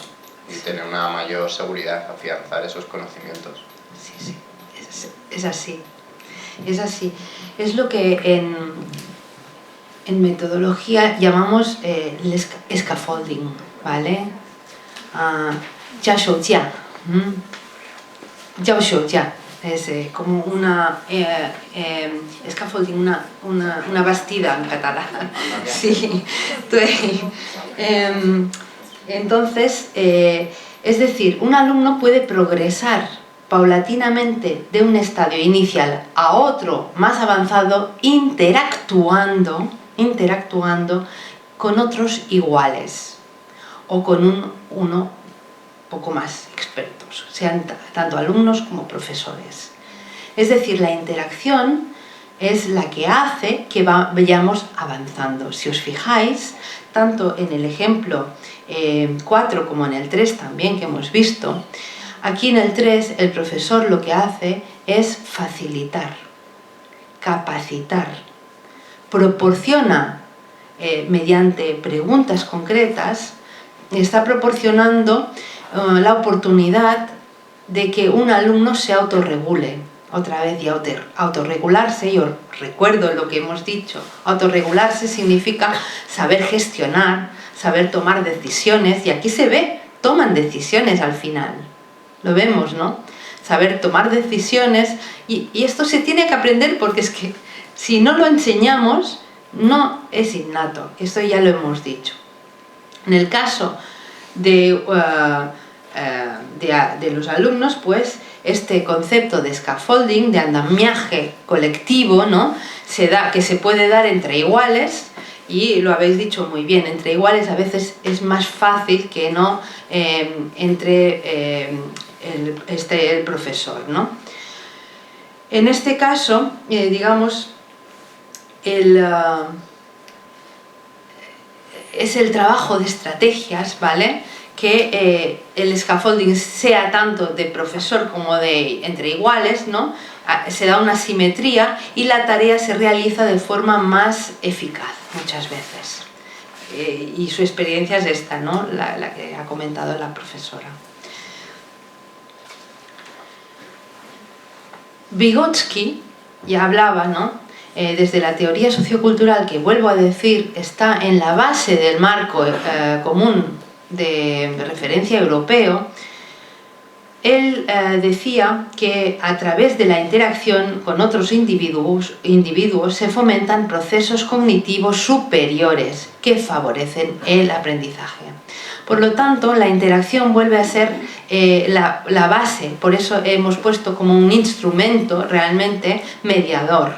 y tener una mayor seguridad, afianzar esos conocimientos. Sí, sí, es así. Es así. Es lo que en metodología llamamos el scaffolding, ¿vale? 教手架, 教手架 es como una scaffolding, una bastida en catalán. Sí. Entonces, es decir, un alumno puede progresar paulatinamente de un estadio inicial a otro más avanzado interactuando con otros iguales o con uno poco más expertos, sean tanto alumnos como profesores. Es decir, la interacción es la que hace que vayamos avanzando. Si os fijáis, tanto en el ejemplo 4 como en el 3 también que hemos visto, aquí en el 3 el profesor lo que hace es facilitar, capacitar, proporciona mediante preguntas concretas, está proporcionando la oportunidad de que un alumno se autorregule. Otra vez, y autorregularse, yo recuerdo lo que hemos dicho, autorregularse significa saber gestionar, saber tomar decisiones, y aquí se ve, toman decisiones al final. Lo vemos, ¿no? Saber tomar decisiones, y esto se tiene que aprender porque es que si no lo enseñamos, no es innato, esto ya lo hemos dicho. En el caso de los alumnos, pues este concepto de scaffolding, de andamiaje colectivo, ¿no? Que se puede dar entre iguales, y lo habéis dicho muy bien, entre iguales a veces es más fácil que no entre el profesor, ¿no? En este caso, digamos, es el trabajo de estrategias, ¿vale? Que el scaffolding sea tanto de profesor como de entre iguales, ¿no? Se da una simetría y la tarea se realiza de forma más eficaz muchas veces. Y su experiencia es esta, ¿no? La que ha comentado la profesora. Vygotsky ya hablaba, ¿no? Desde la teoría sociocultural, que vuelvo a decir, está en la base del marco común de referencia europeo. Él decía que a través de la interacción con otros individuos se fomentan procesos cognitivos superiores que favorecen el aprendizaje. Por lo tanto, la interacción vuelve a ser la base, por eso hemos puesto como un instrumento realmente mediador.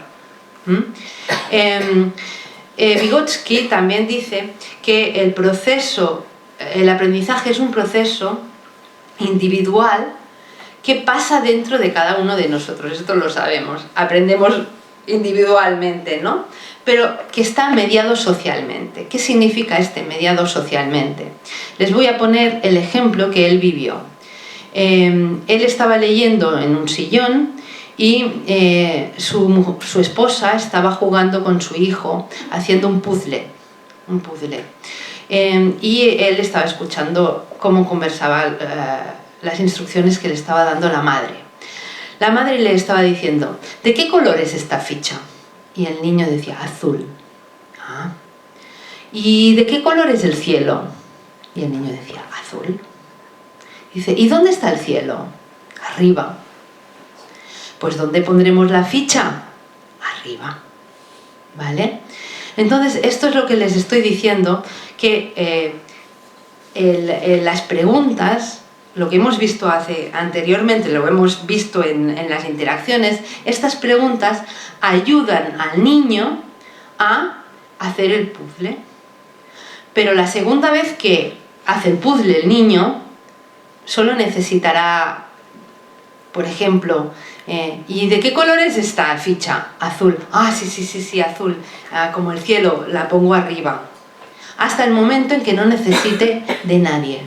Vygotsky también dice que el aprendizaje es un proceso individual que pasa dentro de cada uno de nosotros. Esto lo sabemos, aprendemos individualmente, ¿no? Pero que está mediado socialmente. ¿Qué significa este mediado socialmente? Les voy a poner el ejemplo que él vivió. Él estaba leyendo en un sillón y su esposa estaba jugando con su hijo haciendo un puzzle. Y él estaba escuchando cómo conversaba las instrucciones que le estaba dando la madre. La madre le estaba diciendo: ¿de qué color es esta ficha? Y el niño decía: azul. Ah. ¿Y de qué color es el cielo? Y el niño decía: azul. Dice: ¿y dónde está el cielo? Arriba. Pues ¿dónde pondremos la ficha? Arriba. ¿Vale? Entonces, esto es lo que les estoy diciendo, que las preguntas, lo que hemos visto anteriormente, lo hemos visto en las interacciones, estas preguntas ayudan al niño a hacer el puzzle. Pero la segunda vez que hace el puzzle el niño, solo necesitará, por ejemplo, ¿y de qué color es esta ficha? Azul. Ah, sí, azul. Como el cielo, la pongo arriba. Hasta el momento en que no necesite de nadie.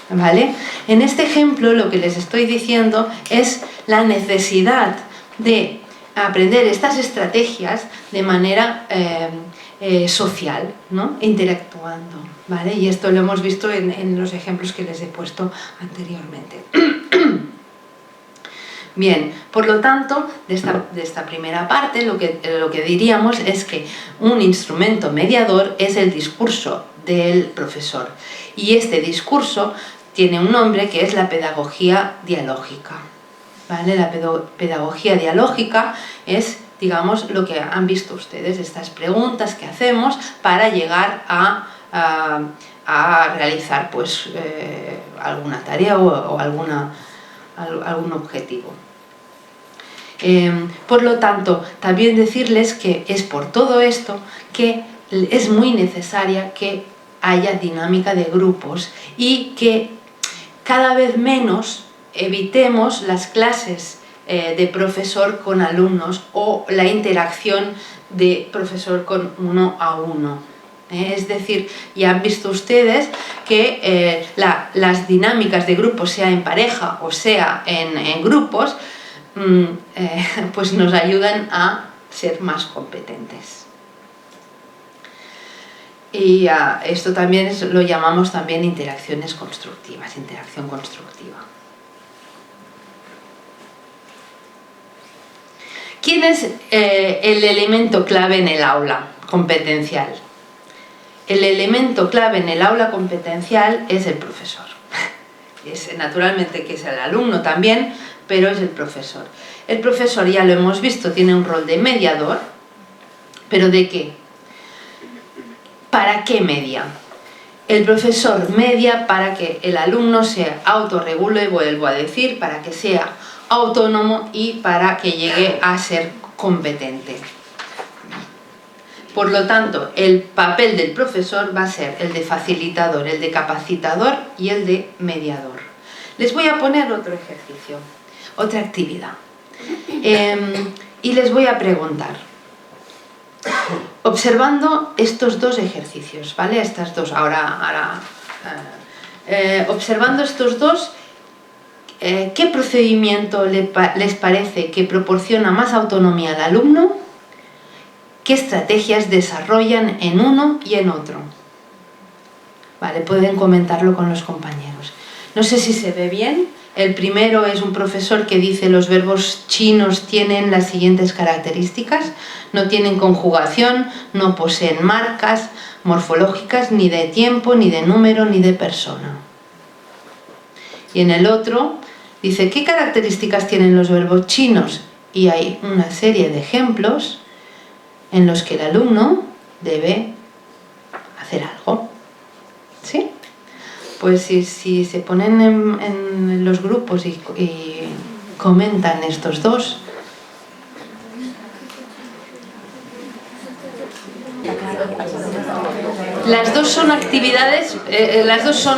¿Vale? En este ejemplo lo que les estoy diciendo es la necesidad de aprender estas estrategias de manera social, ¿no? Interactuando, ¿vale? Y esto lo hemos visto en los ejemplos que les he puesto anteriormente. Bien, por lo tanto, de esta primera parte lo que diríamos es que un instrumento mediador es el discurso del profesor. Y este discurso tiene un nombre que es la pedagogía dialógica. ¿Vale? La pedagogía dialógica es, digamos, lo que han visto ustedes, estas preguntas que hacemos para llegar a realizar pues, alguna tarea o algún objetivo. Por lo tanto, también decirles que es por todo esto que es muy necesaria que haya dinámica de grupos y que cada vez menos evitemos las clases de profesor con alumnos o la interacción de profesor con uno a uno. Es decir, ya han visto ustedes que las dinámicas de grupos, sea en pareja o sea en grupos, pues nos ayudan a ser más competentes. Y esto también lo llamamos también interacciones constructivas, interacción constructiva. ¿Quién es el elemento clave en el aula competencial? El elemento clave en el aula competencial es el profesor. Naturalmente que es el alumno también, pero es el profesor. El profesor, ya lo hemos visto, tiene un rol de mediador, pero ¿de qué? ¿Para qué media? El profesor media para que el alumno se autorregule, vuelvo a decir, para que sea autónomo y para que llegue a ser competente. Por lo tanto, el papel del profesor va a ser el de facilitador, el de capacitador y el de mediador. Les voy a poner otro ejercicio, otra actividad. Y les voy a preguntar, observando estos dos ejercicios, ¿vale? Estas dos, observando estos dos, ¿qué procedimiento les parece que proporciona más autonomía al alumno? ¿Qué estrategias desarrollan en uno y en otro? Vale, pueden comentarlo con los compañeros. No sé si se ve bien. El primero es un profesor que dice: los verbos chinos tienen las siguientes características: no tienen conjugación, no poseen marcas morfológicas ni de tiempo, ni de número, ni de persona. Y en el otro dice: ¿qué características tienen los verbos chinos? Y hay una serie de ejemplos en los que el alumno debe hacer algo. ¿Sí? Pues si se ponen en los grupos y comentan estos dos. Las dos son actividades, las dos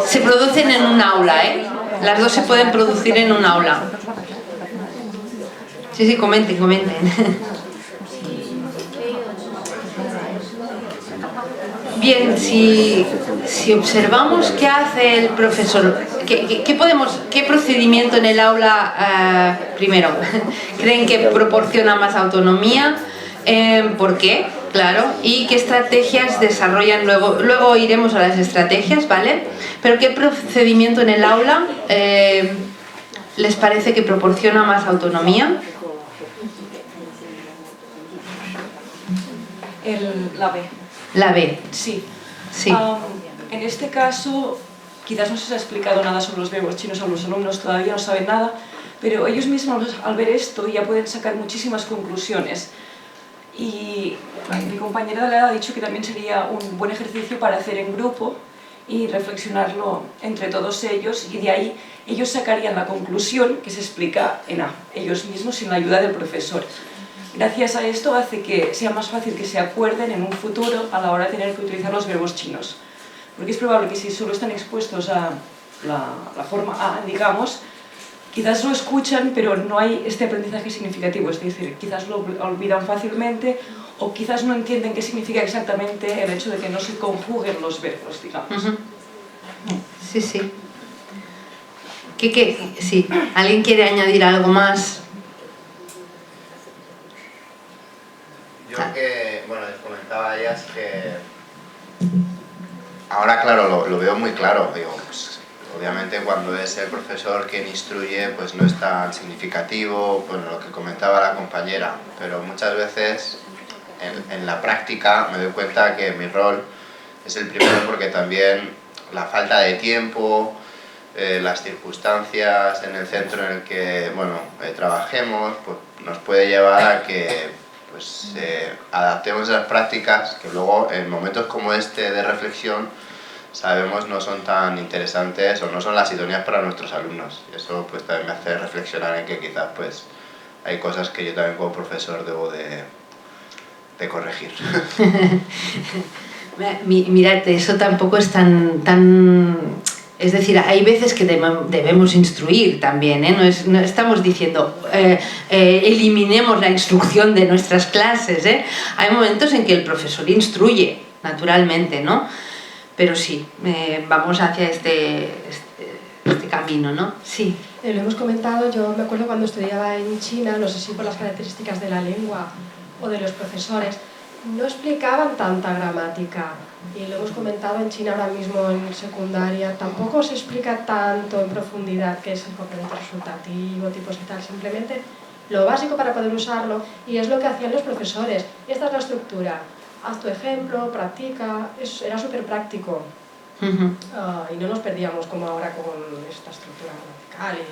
se producen en un aula, ¿eh? Las dos se pueden producir en un aula. Sí, comenten. Bien, si observamos qué hace el profesor, ¿qué procedimiento en el aula, primero, creen que proporciona más autonomía? ¿Por qué? Claro, y qué estrategias desarrollan luego iremos a las estrategias, ¿vale? Pero ¿qué procedimiento en el aula les parece que proporciona más autonomía? La B. La B. Sí. Sí. En este caso, quizás no se ha explicado nada sobre los verbos chinos a los alumnos, todavía no saben nada, pero ellos mismos al ver esto ya pueden sacar muchísimas conclusiones. Y mi compañera de la edad ha dicho que también sería un buen ejercicio para hacer en grupo y reflexionarlo entre todos ellos, y de ahí ellos sacarían la conclusión que se explica en A, ellos mismos sin la ayuda del profesor. Gracias a esto hace que sea más fácil que se acuerden en un futuro a la hora de tener que utilizar los verbos chinos. Porque es probable que si solo están expuestos a la forma A, digamos, quizás lo escuchan pero no hay este aprendizaje significativo, es decir, quizás lo olvidan fácilmente o quizás no entienden qué significa exactamente el hecho de que no se conjuguen los verbos, digamos. Sí. Sí. ¿Alguien quiere añadir algo más? Yo les comentaba a ellas que ahora, claro, lo veo muy claro. Digo, pues, obviamente cuando es el profesor quien instruye, pues no es tan significativo, bueno, lo que comentaba la compañera, pero muchas veces en la práctica me doy cuenta que mi rol es el primero porque también la falta de tiempo, las circunstancias en el centro en el que trabajemos, pues nos puede llevar a que adaptemos las prácticas que luego en momentos como este de reflexión sabemos no son tan interesantes o no son las idóneas para nuestros alumnos. Y eso pues también me hace reflexionar en que quizás pues hay cosas que yo también como profesor debo de corregir. Mirad, eso tampoco es tan... Es decir, hay veces que debemos instruir también, ¿eh? No estamos diciendo eliminemos la instrucción de nuestras clases, ¿eh? Hay momentos en que el profesor instruye, naturalmente, ¿no? Pero sí, vamos hacia este camino, ¿no? Sí. Lo hemos comentado, yo me acuerdo cuando estudiaba en China, no sé si por las características de la lengua o de los profesores, no explicaban tanta gramática. Y lo hemos comentado en China ahora mismo en secundaria, tampoco se explica tanto en profundidad qué es el complemento resultativo, tipos y tal, simplemente lo básico para poder usarlo, y es lo que hacían los profesores. Y esta es la estructura, haz tu ejemplo, practica, era súper práctico. Y no nos perdíamos como ahora con esta estructura gramatical.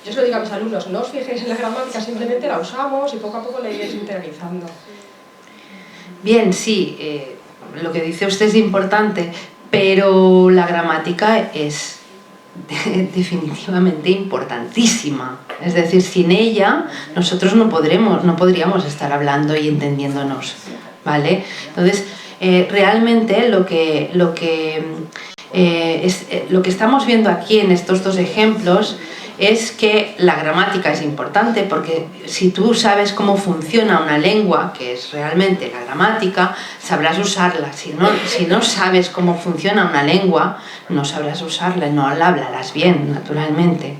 Yo se lo digo a mis alumnos, no os fijéis en la gramática, simplemente la usamos y poco a poco la iréis interiorizando. Bien, sí, lo que dice usted es importante, pero la gramática es definitivamente importantísima. Es decir, sin ella nosotros no podríamos estar hablando y entendiéndonos, ¿vale? Entonces, realmente lo que estamos viendo aquí en estos dos ejemplos es que la gramática es importante, porque si tú sabes cómo funciona una lengua, que es realmente la gramática, sabrás usarla. Si no sabes cómo funciona una lengua, no sabrás usarla, no la hablarás bien, naturalmente.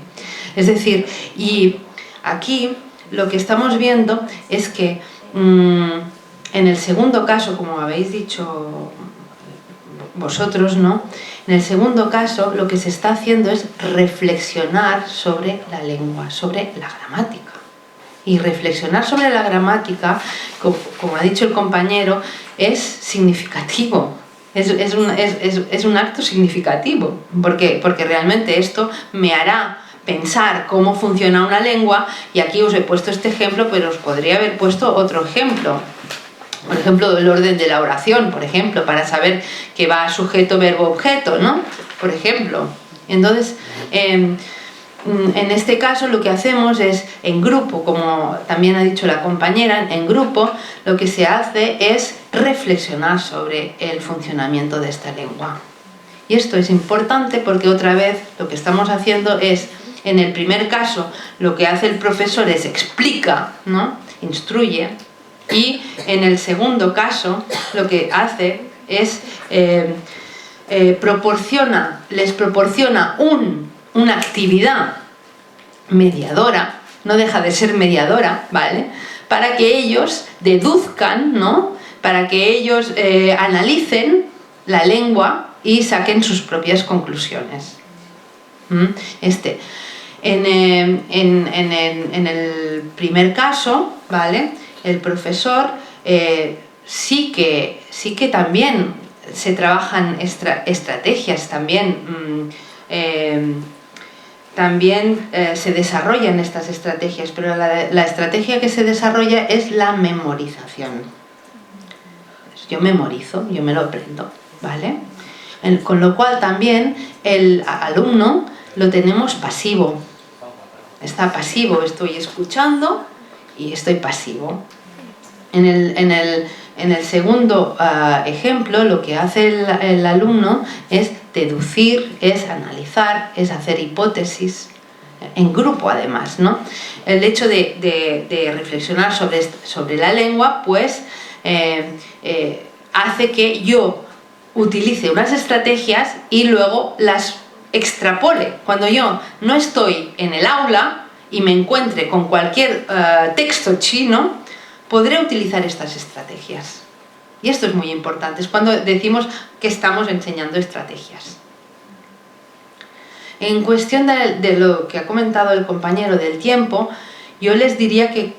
Es decir, y aquí lo que estamos viendo es que en el segundo caso, como habéis dicho vosotros, ¿no? En el segundo caso, lo que se está haciendo es reflexionar sobre la lengua, sobre la gramática. Y reflexionar sobre la gramática, como ha dicho el compañero, es significativo. Es un acto significativo, porque realmente esto me hará pensar cómo funciona una lengua, y aquí os he puesto este ejemplo, pero os podría haber puesto otro ejemplo. Por ejemplo, el orden de la oración, por ejemplo, para saber que va sujeto, verbo, objeto, ¿no? Por ejemplo. Entonces, en este caso lo que hacemos es, en grupo, como también ha dicho la compañera, en grupo lo que se hace es reflexionar sobre el funcionamiento de esta lengua. Y esto es importante porque otra vez lo que estamos haciendo es, en el primer caso, lo que hace el profesor es explica, ¿no? Instruye, y en el segundo caso lo que hace es les proporciona una actividad mediadora, no deja de ser mediadora, ¿vale? Para que ellos deduzcan, ¿no? Para que ellos analicen la lengua y saquen sus propias conclusiones. En el primer caso, ¿vale? El profesor sí que también se trabajan estrategias, también se desarrollan estas estrategias, pero la estrategia que se desarrolla es la memorización. Yo memorizo, yo me lo aprendo, ¿vale? Con lo cual también el alumno lo tenemos pasivo. Está pasivo, estoy escuchando y estoy pasivo. En el segundo ejemplo, lo que hace el alumno es deducir, es analizar, es hacer hipótesis, en grupo además, ¿no? El hecho de reflexionar sobre la lengua, pues, hace que yo utilice unas estrategias y luego las extrapole. Cuando yo no estoy en el aula y me encuentre con cualquier texto chino, podré utilizar estas estrategias. Y esto es muy importante, es cuando decimos que estamos enseñando estrategias. En cuestión de lo que ha comentado el compañero del tiempo, yo les diría que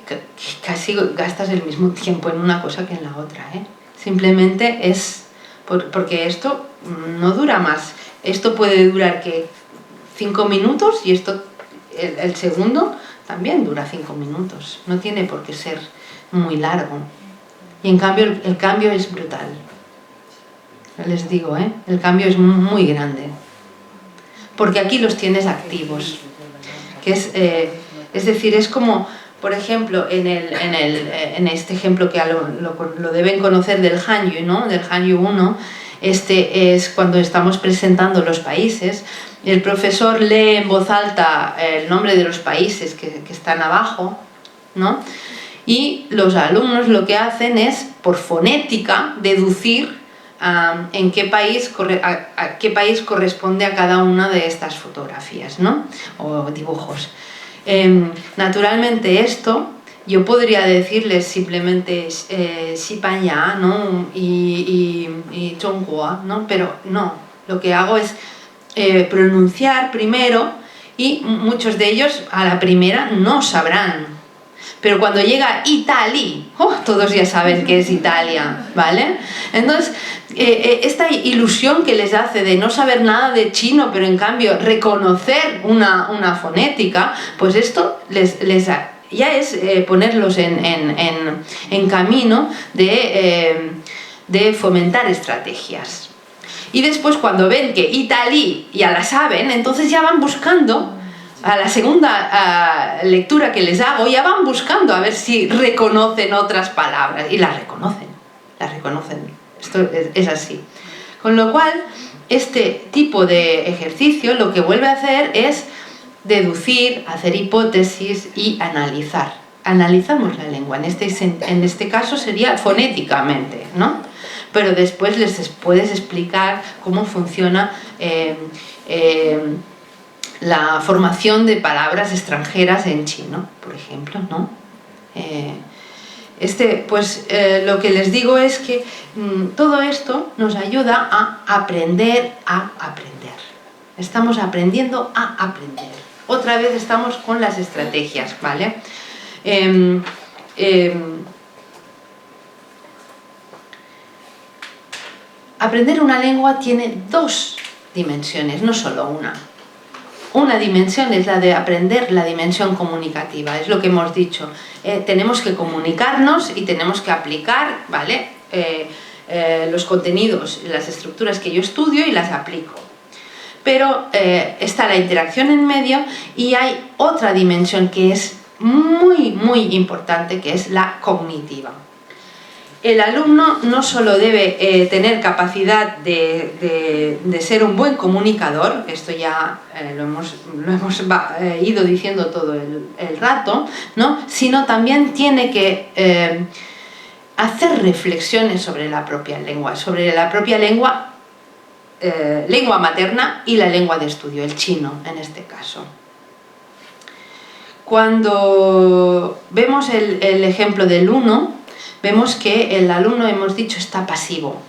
casi gastas el mismo tiempo en una cosa que en la otra, ¿eh? Simplemente es porque esto no dura más. Esto puede durar que 5 minutos y esto, el segundo también dura 5 minutos. No tiene por qué ser muy largo. Y en cambio el cambio es brutal. Les digo, el cambio es muy grande. Porque aquí los tienes activos. Que es decir, es como, por ejemplo, en este ejemplo que lo deben conocer del Hanyu, ¿no? Del Hanyu 1, es cuando estamos presentando los países, el profesor lee en voz alta el nombre de los países que están abajo, ¿no? Y los alumnos lo que hacen es, por fonética, deducir en qué país corresponde a cada una de estas fotografías, ¿no? O dibujos. Naturalmente esto, yo podría decirles simplemente Xipanya, ¿no? y Zhonghua, ¿no? Pero no, lo que hago es pronunciar primero y muchos de ellos a la primera no sabrán. Pero cuando llega Italy, todos ya saben que es Italia, ¿vale? Entonces, esta ilusión que les hace de no saber nada de chino, pero en cambio reconocer una fonética, pues esto ya es ponerlos en camino de fomentar estrategias. Y después cuando ven que Italy ya la saben, entonces ya van buscando, a la segunda lectura que les hago, ya van buscando a ver si reconocen otras palabras. Y las reconocen. Esto es así. Con lo cual, este tipo de ejercicio lo que vuelve a hacer es deducir, hacer hipótesis y analizar. Analizamos la lengua. En este caso sería fonéticamente, ¿no? Pero después les puedes explicar cómo funciona la formación de palabras extranjeras en chino, por ejemplo, ¿no? Lo que les digo es que todo esto nos ayuda a aprender a aprender. Estamos aprendiendo a aprender. Otra vez estamos con las estrategias, ¿vale? Aprender una lengua tiene dos dimensiones, no solo una. una dimensión es la de aprender la dimensión comunicativa, es lo que hemos dicho. Tenemos que comunicarnos y tenemos que aplicar, ¿vale? Los contenidos, las estructuras que yo estudio y las aplico. Pero está la interacción en medio y hay otra dimensión que es muy importante, que es la cognitiva. El alumno no solo debe tener capacidad de ser un buen comunicador, esto ya lo hemos ido diciendo todo el rato, ¿no? Sino también tiene que hacer reflexiones sobre la propia lengua lengua materna y la lengua de estudio, el chino en este caso. Cuando vemos el ejemplo del 1, vemos que el alumno, hemos dicho, está pasivo.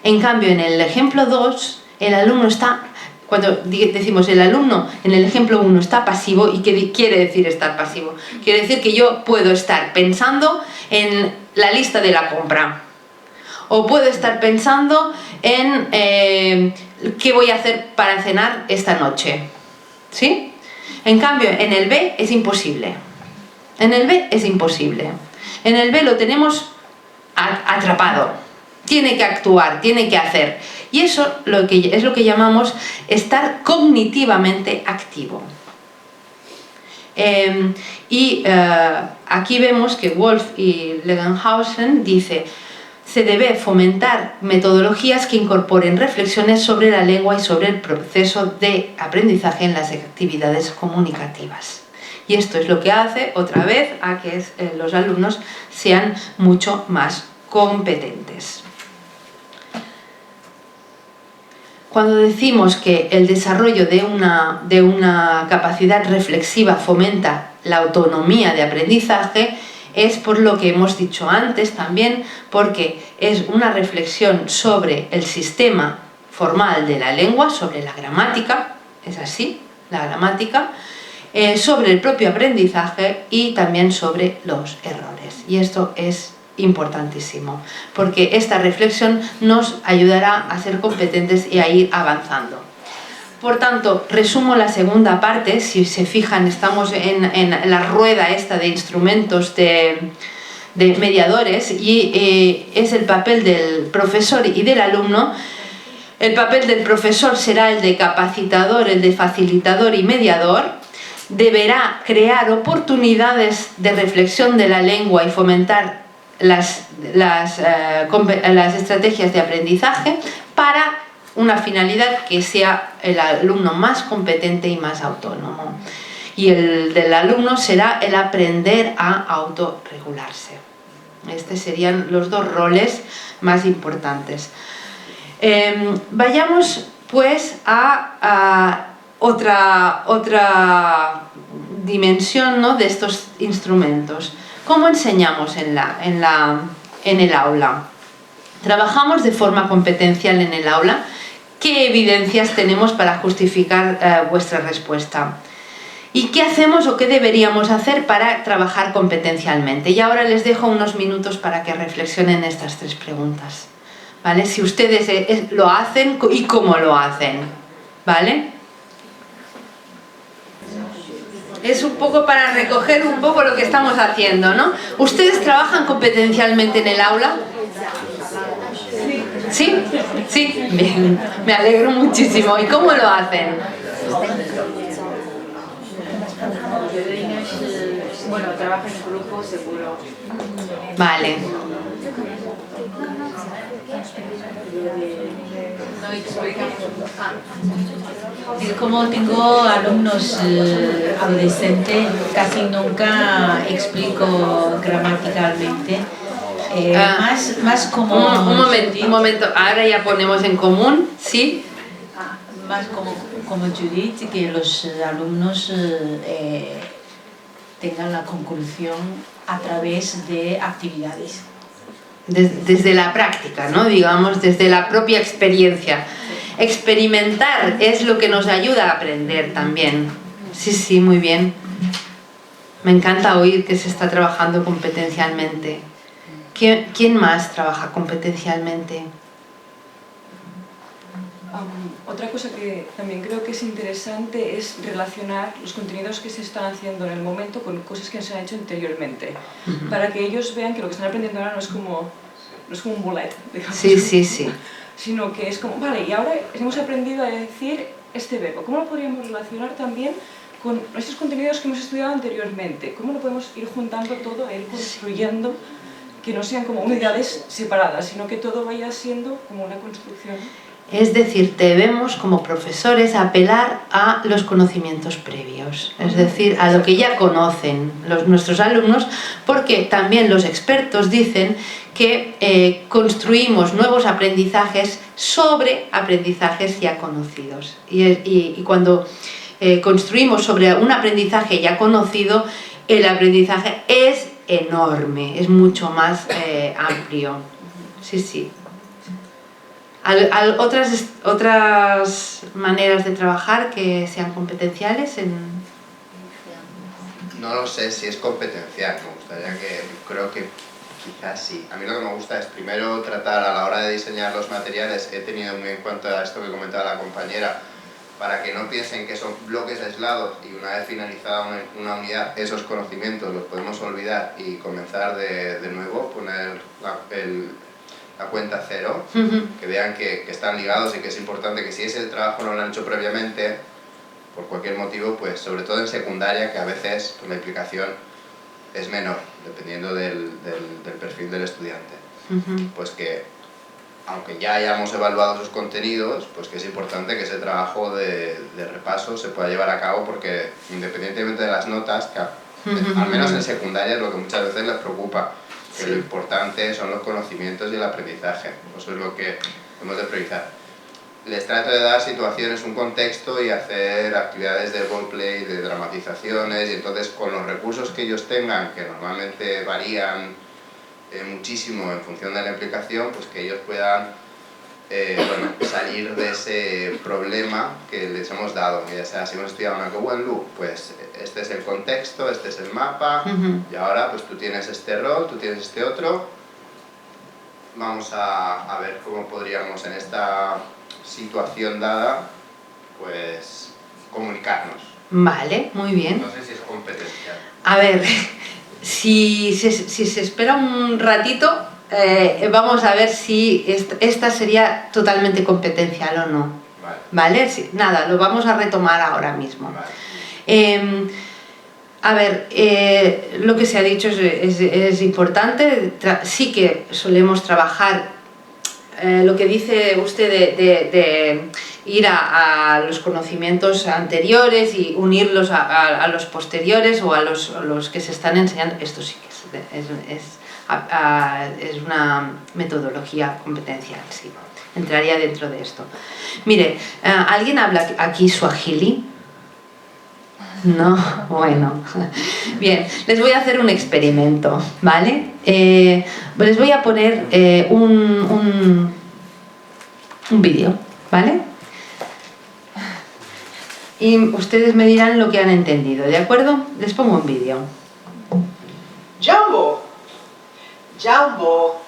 En cambio, en el ejemplo 2, el alumno está, cuando decimos el alumno en el ejemplo 1 está pasivo, ¿y qué quiere decir estar pasivo? Quiere decir que yo puedo estar pensando en la lista de la compra, o puedo estar pensando en qué voy a hacer para cenar esta noche, ¿sí? En cambio, en el B es imposible. En el B es imposible. En el B lo tenemos atrapado. Tiene que actuar, tiene que hacer. Y eso es lo que llamamos estar cognitivamente activo. Aquí vemos que Wolf y Legenhausen dice: se debe fomentar metodologías que incorporen reflexiones sobre la lengua y sobre el proceso de aprendizaje en las actividades comunicativas. Y esto es lo que hace, otra vez, a que los alumnos sean mucho más competentes. Cuando decimos que el desarrollo de una capacidad reflexiva fomenta la autonomía de aprendizaje, es por lo que hemos dicho antes también, porque es una reflexión sobre el sistema formal de la lengua, sobre la gramática, es así, la gramática, sobre el propio aprendizaje y también sobre los errores. Y esto es importantísimo, porque esta reflexión nos ayudará a ser competentes y a ir avanzando. Por tanto, resumo la segunda parte. Si se fijan, estamos en la rueda esta de instrumentos de mediadores, y es el papel del profesor y del alumno. El papel del profesor será el de capacitador, el de facilitador y mediador. Deberá crear oportunidades de reflexión de la lengua y fomentar las estrategias de aprendizaje para una finalidad que sea el alumno más competente y más autónomo. Y el del alumno será el aprender a autorregularse. Estos serían los dos roles más importantes. Vayamos pues a otra dimensión, ¿no?, de estos instrumentos. ¿Cómo enseñamos en el aula? ¿Trabajamos de forma competencial en el aula? ¿Qué evidencias tenemos para justificar vuestra respuesta? ¿Y qué hacemos o qué deberíamos hacer para trabajar competencialmente? Y ahora les dejo unos minutos para que reflexionen estas tres preguntas, ¿vale? Si ustedes lo hacen y cómo lo hacen, ¿vale? Es un poco para recoger un poco lo que estamos haciendo, ¿no? ¿Ustedes trabajan competencialmente en el aula? ¿Sí? Sí, bien, me alegro muchísimo. ¿Y cómo lo hacen? Bueno, trabaja en grupo seguro. Vale. Como tengo alumnos adolescentes, casi nunca explico gramaticalmente. Más como... Un momento, ahora ya ponemos en común, ¿sí? Más como Judith, que los alumnos tengan la conclusión a través de actividades. Desde la práctica, ¿no? Digamos, desde la propia experiencia. Experimentar es lo que nos ayuda a aprender también. Sí, sí, muy bien. Me encanta oír que se está trabajando competencialmente. ¿Quién más trabaja competencialmente? Otra cosa que también creo que es interesante es relacionar los contenidos que se están haciendo en el momento con cosas que se han hecho anteriormente, para que ellos vean que lo que están aprendiendo ahora no es como un bolet, digamos, sí. Sino que es como, vale, y ahora hemos aprendido a decir este verbo, ¿cómo lo podríamos relacionar también con esos contenidos que hemos estudiado anteriormente? ¿Cómo lo podemos ir juntando todo, ir construyendo, que no sean como unidades separadas, sino que todo vaya siendo como una construcción? Es decir, debemos como profesores apelar a los conocimientos previos, es decir, a lo que ya conocen nuestros alumnos, porque también los expertos dicen que construimos nuevos aprendizajes sobre aprendizajes ya conocidos. Y cuando construimos sobre un aprendizaje ya conocido, el aprendizaje es enorme, es mucho más amplio. Sí. ¿Otras maneras de trabajar que sean competenciales? No lo sé si es competencial, me gustaría creo que quizás sí. A mí lo que me gusta es primero tratar a la hora de diseñar los materiales, he tenido muy en cuenta esto que comentaba la compañera, para que no piensen que son bloques aislados y una vez finalizada una unidad, esos conocimientos los podemos olvidar y comenzar de nuevo, poner la cuenta cero, que vean que están ligados y que es importante que si ese trabajo no lo han hecho previamente, por cualquier motivo, pues sobre todo en secundaria, que a veces la implicación es menor, dependiendo del perfil del estudiante. Pues que, aunque ya hayamos evaluado sus contenidos, pues que es importante que ese trabajo de repaso se pueda llevar a cabo, porque independientemente de las notas, que al menos en secundaria es lo que muchas veces les preocupa, que lo importante son los conocimientos y el aprendizaje, eso es lo que hemos de priorizar. Les trato de dar situaciones, un contexto y hacer actividades de roleplay, de dramatizaciones, y entonces con los recursos que ellos tengan, que normalmente varían muchísimo en función de la implicación, pues que ellos puedan salir de ese problema que les hemos dado. Ya sea, si hemos estudiado una Cowen Loop, pues este es el contexto, este es el mapa, y ahora pues tú tienes este rol, tú tienes este otro. Vamos a ver cómo podríamos en esta situación dada, pues comunicarnos. Vale, muy bien. No sé si es competencia. A ver, si se espera un ratito, vamos a ver si esta sería totalmente competencial o no. ¿Vale? Sí, nada, lo vamos a retomar ahora mismo. A ver, lo que se ha dicho es importante. Sí que solemos trabajar lo que dice usted de ir a los conocimientos anteriores y unirlos a los posteriores o a los que se están enseñando. Esto sí que es una metodología competencial, sí. Entraría dentro de esto. Mire, ¿alguien habla aquí suajili? No, bueno. Bien, les voy a hacer un experimento, ¿vale? Les voy a poner un vídeo, ¿vale? Y ustedes me dirán lo que han entendido, ¿de acuerdo? Les pongo un vídeo. Jambo, jambo,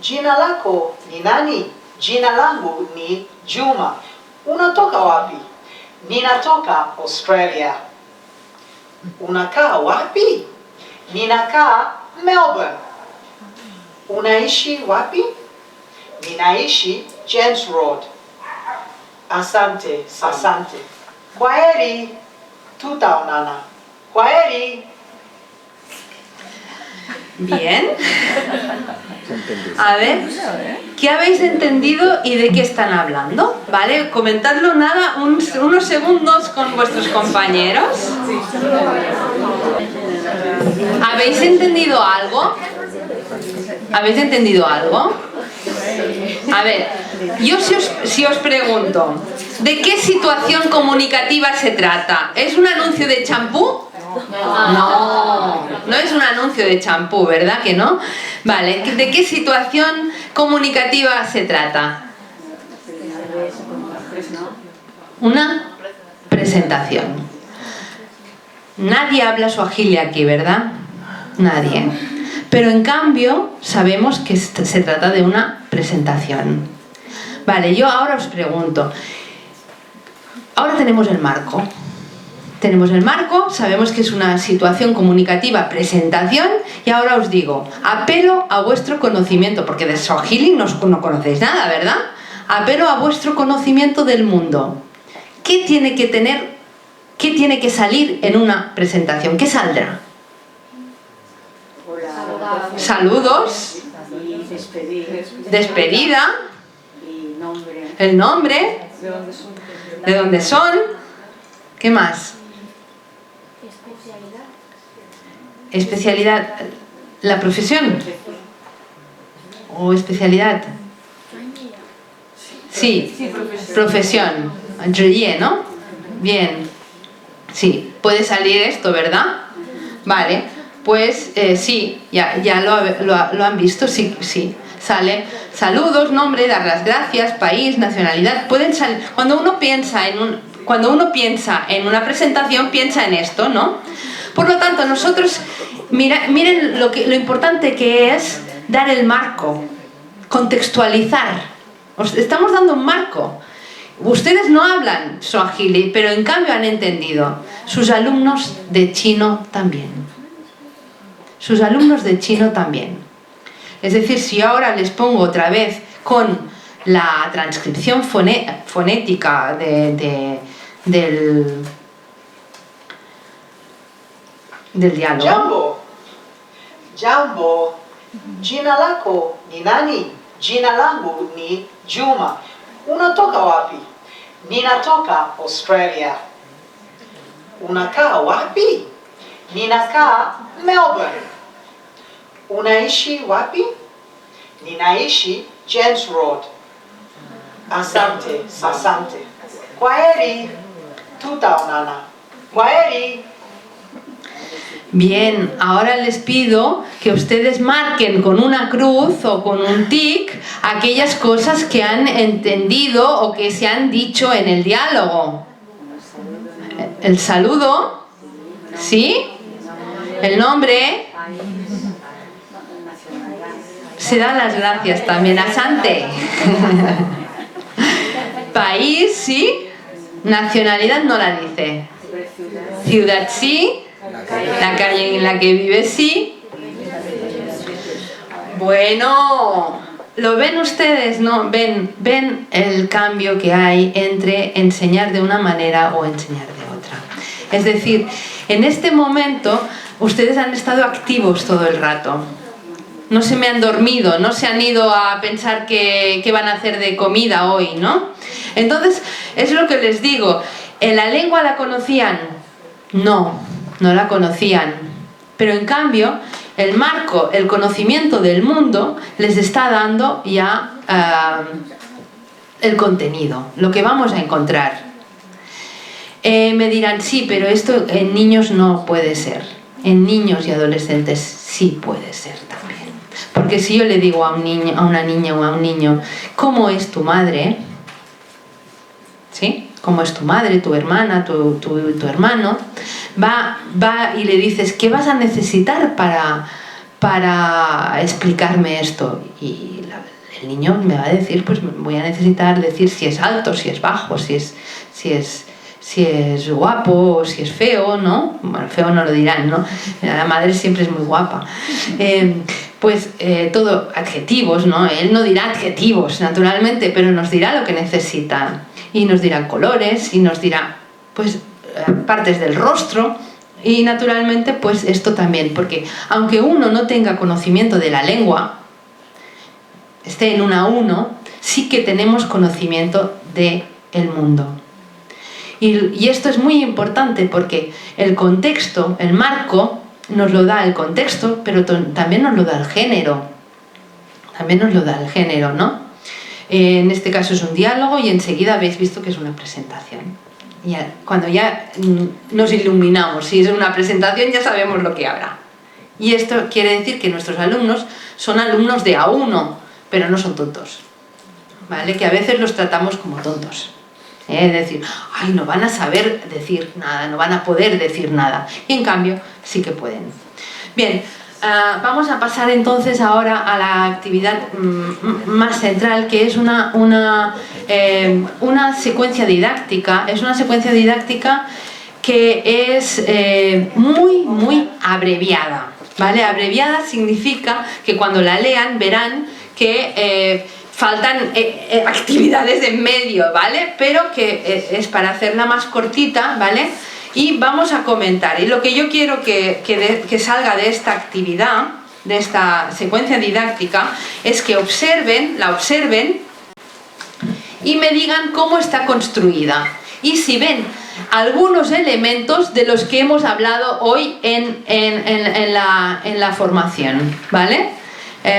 jina lako ni nani? Jina langu ni Juma. Unatoka wapi? Ninatoka Australia. Unakaa wapi? Ninakaa Melbourne. Unaishi wapi? Ninaishi James Road. Asante, asante. Kwaheri, tutaonana. Kwaheri. Bien. A ver, ¿qué habéis entendido y de qué están hablando? ¿Vale? Comentadlo unos segundos con vuestros compañeros. ¿Habéis entendido algo? ¿Habéis entendido algo? A ver, yo si os pregunto, ¿de qué situación comunicativa se trata? ¿Es un anuncio de champú? No es un anuncio de champú, ¿verdad que no? Vale, ¿de qué situación comunicativa se trata? Una presentación. Nadie habla suajili aquí, ¿verdad? Nadie. Pero en cambio sabemos que se trata de una presentación. Vale, yo ahora os pregunto. Ahora tenemos el marco. Tenemos el marco, sabemos que es una situación comunicativa, presentación, y ahora os digo, apelo a vuestro conocimiento, porque de Swahili no conocéis nada, ¿verdad? Apelo a vuestro conocimiento del mundo. ¿Qué tiene que tener, qué tiene que salir en una presentación? ¿Qué saldrá? Hola. Saludos. Y Despedida. Y nombre. El nombre. ¿De dónde son? ¿Qué más? Especialidad. ¿La profesión? ¿O especialidad? Sí, profesión. ¿No? Bien. Sí, puede salir esto, ¿verdad? Vale, pues sí, ya lo han visto, sí, sale. Saludos, nombre, dar las gracias, país, nacionalidad. Pueden salir. Cuando uno piensa en una presentación, piensa en esto, ¿no? Por lo tanto, nosotros, miren lo importante que es dar el marco, contextualizar. Os estamos dando un marco. Ustedes no hablan Swahili, pero en cambio han entendido. Sus alumnos de chino también. Sus alumnos de chino también. Es decir, si ahora les pongo otra vez con la transcripción fonética del diálogo. Jambo, jina lako ni nani? Jina langu ni Juma. Unatoka wapi? Ninatoka Australia. Unakaa wapi? Ninakaa Melbourne. Unaishi wapi? Ninaishi James Road. Asante, asante. Kwaheri, tutaonana. Kwaheri. Bien, ahora les pido que ustedes marquen con una cruz o con un tic aquellas cosas que han entendido o que se han dicho en el diálogo. El saludo, ¿sí? El nombre. Se dan las gracias también. Asante. País, ¿sí? Nacionalidad no la dice. Ciudad, sí. La calle en la que vive, sí. Bueno, ¿lo ven ustedes? ¿No? ¿Ven el cambio que hay entre enseñar de una manera o enseñar de otra? Es decir, en este momento ustedes han estado activos todo el rato. No se me han dormido, no se han ido a pensar qué van a hacer de comida hoy, ¿no? Entonces, es lo que les digo. ¿La lengua la conocían? No la conocían. Pero en cambio, el marco, el conocimiento del mundo, les está dando ya el contenido, lo que vamos a encontrar. Me dirán, sí, pero esto en niños no puede ser. En niños y adolescentes sí puede ser también. Porque si yo le digo a un niño, a una niña o a un niño, ¿cómo es tu madre? ¿Sí? ¿Cómo es tu madre, tu hermana, tu hermano? Va y le dices, ¿qué vas a necesitar para explicarme esto? Y el niño me va a decir, pues voy a necesitar decir si es alto, si es bajo, si es guapo, si es feo, ¿no? Bueno, feo no lo dirán, ¿no? La madre siempre es muy guapa. Todo adjetivos, ¿no? Él no dirá adjetivos, naturalmente, pero nos dirá lo que necesita. Y nos dirá colores, y nos dirá, pues, partes del rostro. Y naturalmente, pues, esto también. Porque aunque uno no tenga conocimiento de la lengua, esté en una 1, sí que tenemos conocimiento del mundo. Y esto es muy importante porque el contexto, el marco, nos lo da el contexto, pero también nos lo da el género. También nos lo da el género, ¿no? En este caso es un diálogo y enseguida habéis visto que es una presentación. Cuando ya nos iluminamos, si es una presentación ya sabemos lo que habrá. Y esto quiere decir que nuestros alumnos son alumnos de A1, pero no son tontos, ¿vale? Que a veces los tratamos como tontos. Es decir, ay, no van a saber decir nada, no van a poder decir nada. Y en cambio, sí que pueden. Bien, Vamos a pasar entonces ahora a la actividad más central, que es una secuencia didáctica. Es una secuencia didáctica que es muy abreviada, ¿vale? Abreviada significa que cuando la lean verán que faltan actividades en medio, ¿vale? Pero que es para hacerla más cortita, ¿vale? Y vamos a comentar. Y lo que yo quiero que salga de esta actividad, de esta secuencia didáctica, es que la observen y me digan cómo está construida. Y si ven algunos elementos de los que hemos hablado hoy en la formación, ¿vale?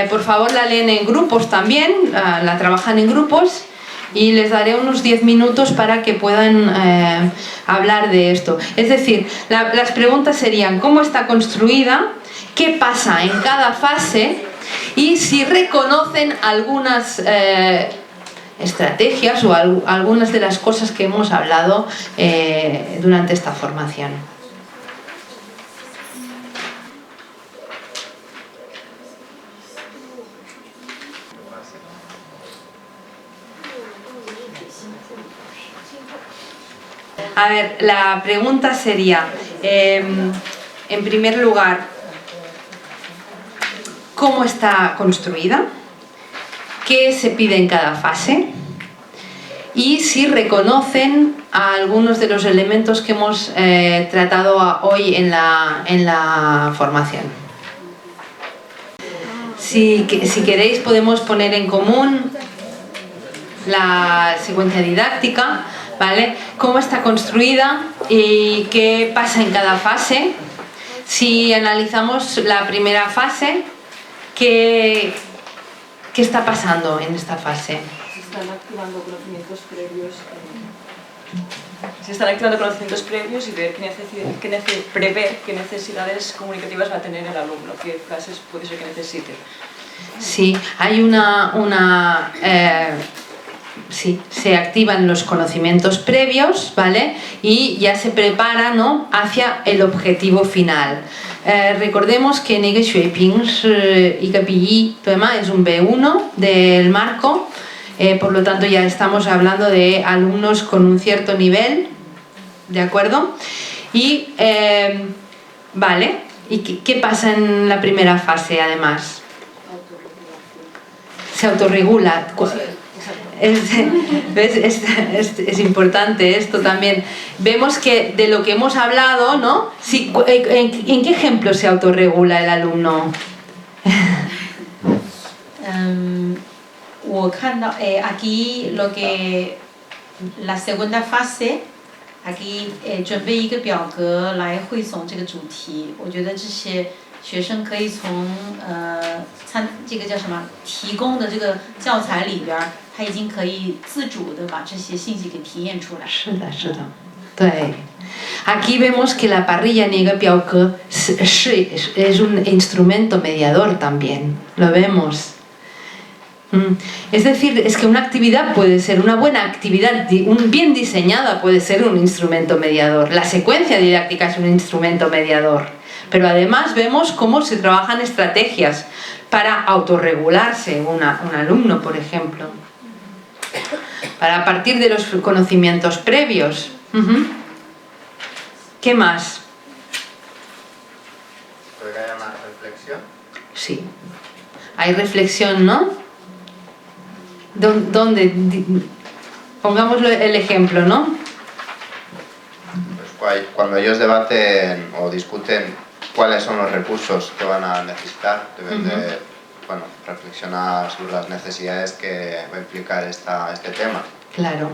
Por favor, la leen en grupos también, la trabajan en grupos, y les daré unos 10 minutos para que puedan hablar de esto. Es decir, las preguntas serían: ¿cómo está construida? ¿Qué pasa en cada fase? Y si reconocen algunas estrategias o algunas de las cosas que hemos hablado durante esta formación. A ver, la pregunta sería, en primer lugar, ¿cómo está construida? ¿Qué se pide en cada fase? Y si reconocen a algunos de los elementos que hemos tratado hoy en la formación. Si queréis, podemos poner en común la secuencia didáctica, ¿vale? Cómo está construida y qué pasa en cada fase. Si analizamos la primera fase, ¿qué está pasando en esta fase? Se están activando conocimientos previos. Se están activando conocimientos previos y ver prever qué necesidades comunicativas va a tener el alumno, qué frases puede ser que necesite. Sí, hay sí, se activan los conocimientos previos, ¿vale? Y ya se prepara, ¿no?, hacia el objetivo final. Recordemos que Nege Shueping es un B1 del marco, por lo tanto ya estamos hablando de alumnos con un cierto nivel, ¿de acuerdo? Y, vale, ¿y qué pasa en la primera fase además? Se autorregula. Es importante esto también. Vemos que de lo que hemos hablado, ¿no? ¿En qué ejemplo se autorregula el alumno? 我看到 aquí lo que la segunda fase aquí 准备一个表格来汇总这个主题。我觉得这些学生可以从这个叫什么提供的这个教材里边，他已经可以自主的把这些信息给提炼出来。是的，是的，对。Aquí vemos que la parrilla Nege Piauke es un instrumento mediador también. Lo vemos. Es decir, es que una actividad puede ser una buena actividad, bien diseñada puede ser un instrumento mediador. La secuencia didáctica es un instrumento mediador. Pero además vemos cómo se trabajan estrategias para autorregularse un alumno, por ejemplo. Para partir de los conocimientos previos. ¿Qué más? ¿Puede que haya más reflexión? Sí. Hay reflexión, ¿no? ¿Dónde? Pongámoslo el ejemplo, ¿no? Pues cuando ellos debaten o discuten cuáles son los recursos que van a necesitar, deben de reflexionar sobre las necesidades que va a implicar este tema. Claro.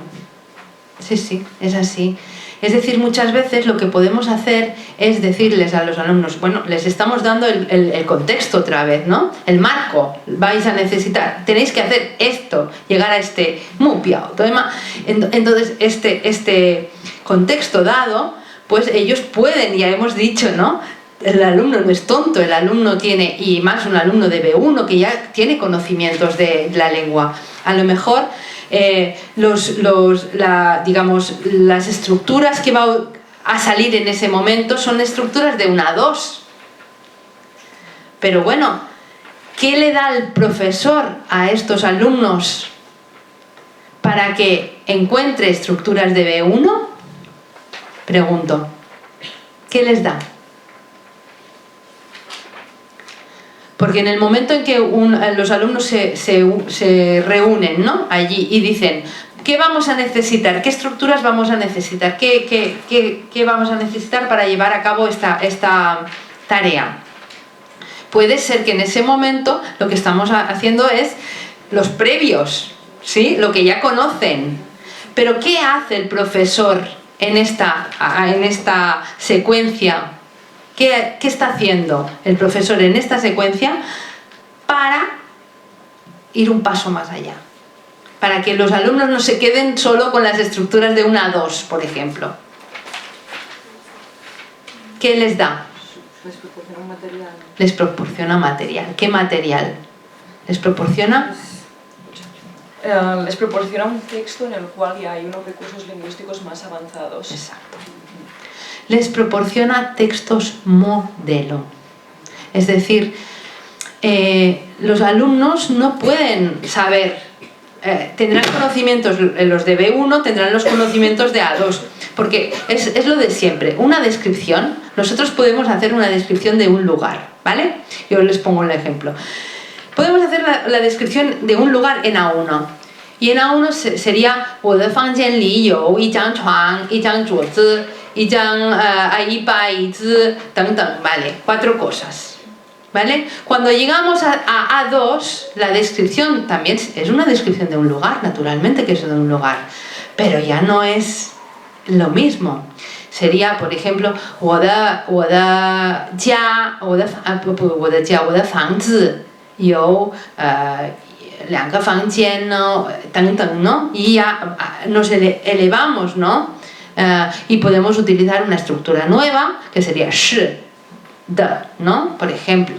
Sí, sí, es así. Es decir, muchas veces lo que podemos hacer es decirles a los alumnos, bueno, les estamos dando el contexto otra vez, ¿no? El marco, vais a necesitar, tenéis que hacer esto, llegar a este mupiao. Entonces, este contexto dado, pues ellos pueden, ya hemos dicho, ¿no? El alumno no es tonto, el alumno tiene, y más un alumno de B1 que ya tiene conocimientos de la lengua. A lo mejor digamos, las estructuras que van a salir en ese momento son estructuras de 1 a 2. Pero bueno, ¿qué le da el profesor a estos alumnos para que encuentre estructuras de B1? Pregunto, ¿qué les da? Porque en el momento en que los alumnos se reúnen, ¿no?, allí y dicen, ¿qué vamos a necesitar? ¿Qué estructuras vamos a necesitar? ¿Qué vamos a necesitar para llevar a cabo esta tarea? Puede ser que en ese momento lo que estamos haciendo es los previos, ¿sí?, lo que ya conocen. Pero ¿qué hace el profesor en esta secuencia? ¿Qué está haciendo el profesor en esta secuencia para ir un paso más allá? Para que los alumnos no se queden solo con las estructuras de 1 a 2, por ejemplo. ¿Qué les da? Les proporciona un material. Les proporciona material. ¿Qué material? Les proporciona... Les proporciona un texto en el cual ya hay unos recursos lingüísticos más avanzados. Exacto. Les proporciona textos modelo. Es decir, los alumnos no pueden saber, tendrán conocimientos, los de B1 tendrán los conocimientos de A2, porque es lo de siempre. Una descripción, nosotros podemos hacer una descripción de un lugar, ¿vale? Yo les pongo un ejemplo. Podemos hacer la descripción de un lugar en A1. Y en A1 sería 我的房间里有一张床、一张桌子、一把椅子 等等, ¿vale? 4 cosas, ¿vale? Cuando llegamos a A2, la descripción también es una descripción de un lugar, naturalmente que es de un lugar, pero ya no es lo mismo. Sería, por ejemplo, 我的家房子有2个房间 等等, ¿no? Y ya nos elevamos, ¿no? Y podemos utilizar una estructura nueva que sería 是的, ¿no? Por ejemplo.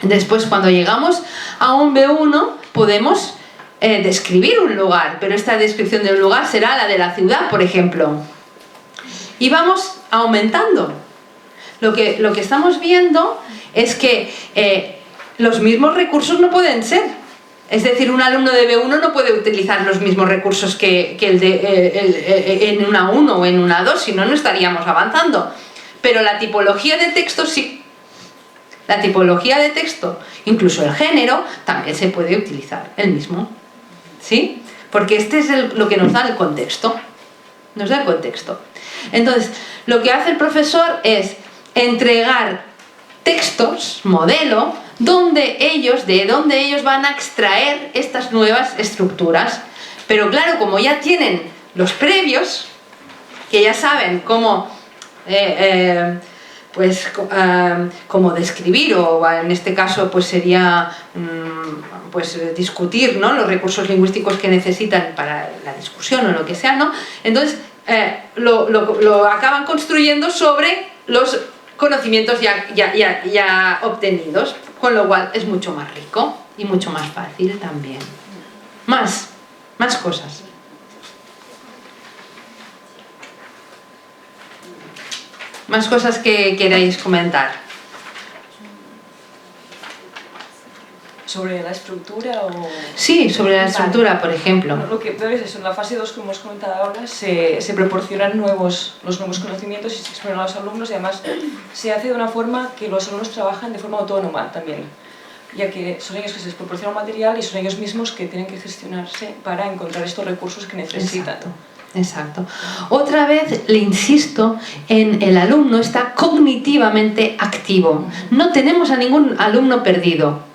Después, cuando llegamos a un B1, podemos describir un lugar, pero esta descripción de un lugar será la de la ciudad, por ejemplo. Y vamos aumentando. Lo que estamos viendo es que los mismos recursos no pueden ser. Es decir, un alumno de B1 no puede utilizar los mismos recursos que en una 1 o en una 2, si no, no estaríamos avanzando. Pero la tipología de texto sí. La tipología de texto, incluso el género, también se puede utilizar el mismo. ¿Sí? Porque este es lo que nos da el contexto. Nos da el contexto. Entonces, lo que hace el profesor es entregar textos, modelo, de donde ellos van a extraer estas nuevas estructuras. Pero claro, como ya tienen los previos, que ya saben cómo describir, o en este caso pues sería discutir, ¿no?, los recursos lingüísticos que necesitan para la discusión o lo que sea, ¿no? Entonces lo acaban construyendo sobre los conocimientos ya obtenidos, con lo cual es mucho más rico y mucho más fácil también. Más cosas. Más cosas que queráis comentar. ¿Sobre la estructura o...? Sí, sobre la estructura, por ejemplo. Bueno, lo que veo es eso, en la fase 2 que hemos comentado ahora se proporcionan los nuevos conocimientos y se exponen a los alumnos, y además se hace de una forma que los alumnos trabajan de forma autónoma también, ya que son ellos que se les proporciona material y son ellos mismos que tienen que gestionarse para encontrar estos recursos que necesitan. Exacto. Otra vez le insisto en el alumno está cognitivamente activo. No tenemos a ningún alumno perdido.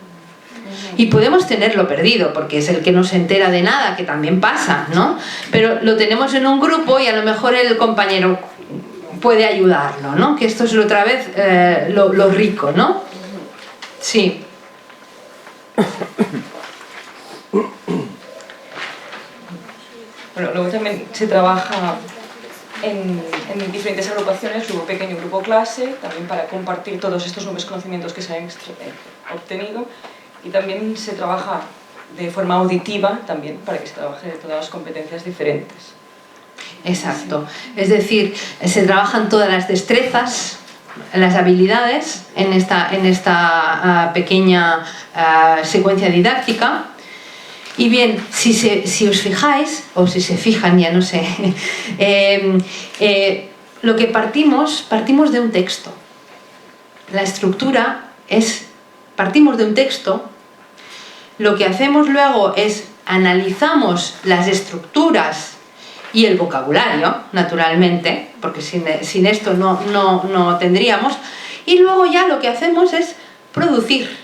Y podemos tenerlo perdido, porque es el que no se entera de nada, que también pasa, ¿no? Pero lo tenemos en un grupo y a lo mejor el compañero puede ayudarlo, ¿no? Que esto es otra vez lo rico, ¿no? Sí. Bueno, luego también se trabaja en diferentes agrupaciones, grupo pequeño, grupo clase, también para compartir todos estos nuevos conocimientos que se han obtenido. Y también se trabaja de forma auditiva también, para que se trabaje de todas las competencias diferentes. Exacto. Es decir, se trabajan todas las destrezas las habilidades en esta pequeña secuencia didáctica. Y bien, si os fijáis, o si se fijan, ya no sé, lo que partimos de un texto. La estructura es, partimos de un texto, lo que hacemos luego es analizamos las estructuras y el vocabulario, naturalmente, porque sin esto no tendríamos, y luego ya lo que hacemos es producir.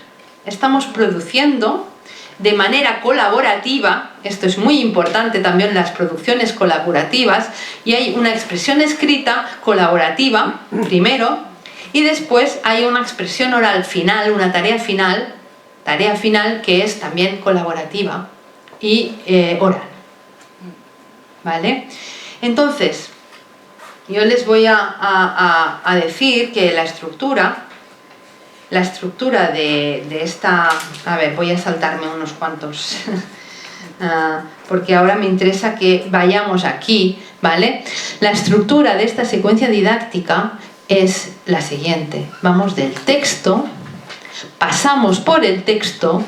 Estamos produciendo de manera colaborativa, esto es muy importante también en las producciones colaborativas, y hay una expresión escrita colaborativa primero, y después hay una expresión oral final, una tarea final que es también colaborativa y oral. ¿Vale? Entonces, yo les voy a decir que la estructura de esta... A ver, voy a saltarme unos cuantos, porque ahora me interesa que vayamos aquí, ¿vale? La estructura de esta secuencia didáctica es la siguiente. Vamos del texto, pasamos por el texto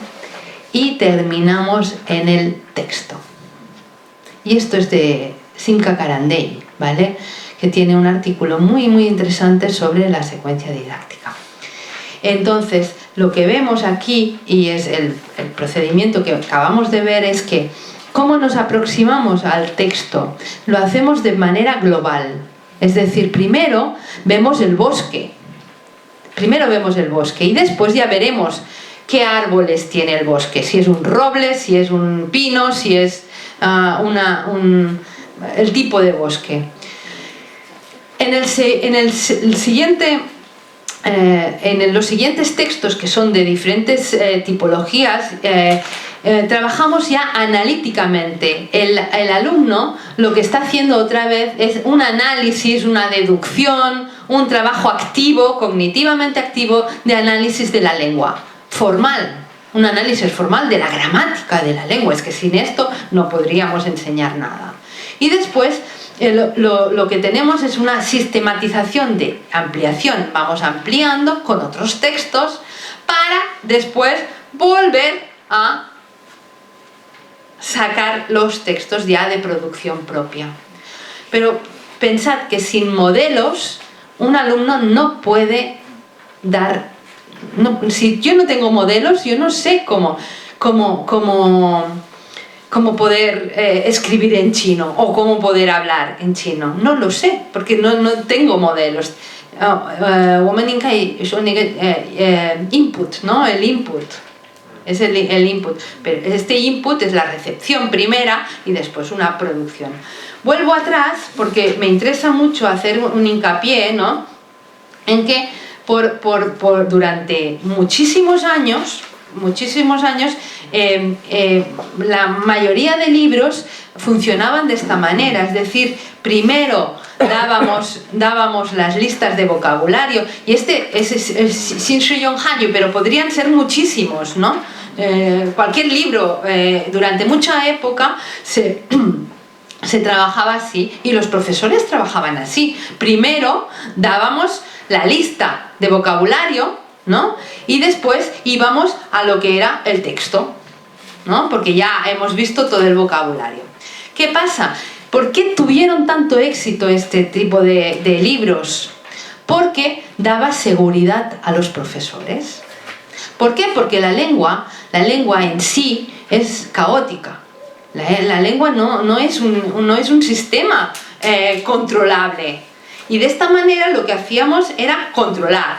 y terminamos en el texto. Y esto es de Simca Karandei, ¿vale? Que tiene un artículo muy interesante sobre la secuencia didáctica. Entonces, lo que vemos aquí, y es el procedimiento que acabamos de ver, es que ¿cómo nos aproximamos al texto? Lo hacemos de manera global. Es decir, primero vemos el bosque. Y después ya veremos qué árboles tiene el bosque. Si es un roble, si es un pino, si es el tipo de bosque. En los siguientes textos, que son de diferentes tipologías, trabajamos ya analíticamente. El alumno lo que está haciendo otra vez es un análisis, una deducción, un trabajo activo, cognitivamente activo, de análisis de la lengua, formal. Un análisis formal de la gramática de la lengua, es que sin esto no podríamos enseñar nada. Y después lo que tenemos es una sistematización de ampliación. Vamos ampliando con otros textos para después volver a sacar los textos ya de producción propia. Pero pensad que sin modelos un alumno no puede dar... si yo no tengo modelos, yo no sé cómo poder escribir en chino o cómo poder hablar en chino. No lo sé, porque no tengo modelos. Input, ¿no? El input. Es el input. Pero este input es la recepción primera y después una producción. Vuelvo atrás porque me interesa mucho hacer un hincapié, ¿no? En que durante muchísimos años, la mayoría de libros funcionaban de esta manera, es decir, primero dábamos las listas de vocabulario, y es Xin Shi Yong Hanyu, pero podrían ser muchísimos, ¿no? Cualquier libro, durante mucha época se trabajaba así, y los profesores trabajaban así. Primero dábamos la lista de vocabulario, ¿no? Y después íbamos a lo que era el texto, ¿no? Porque ya hemos visto todo el vocabulario. ¿Qué pasa? ¿Por qué tuvieron tanto éxito este tipo de libros? Porque daba seguridad a los profesores. ¿Por qué? Porque la lengua en sí es caótica. La lengua no es un sistema controlable. Y de esta manera lo que hacíamos era controlar.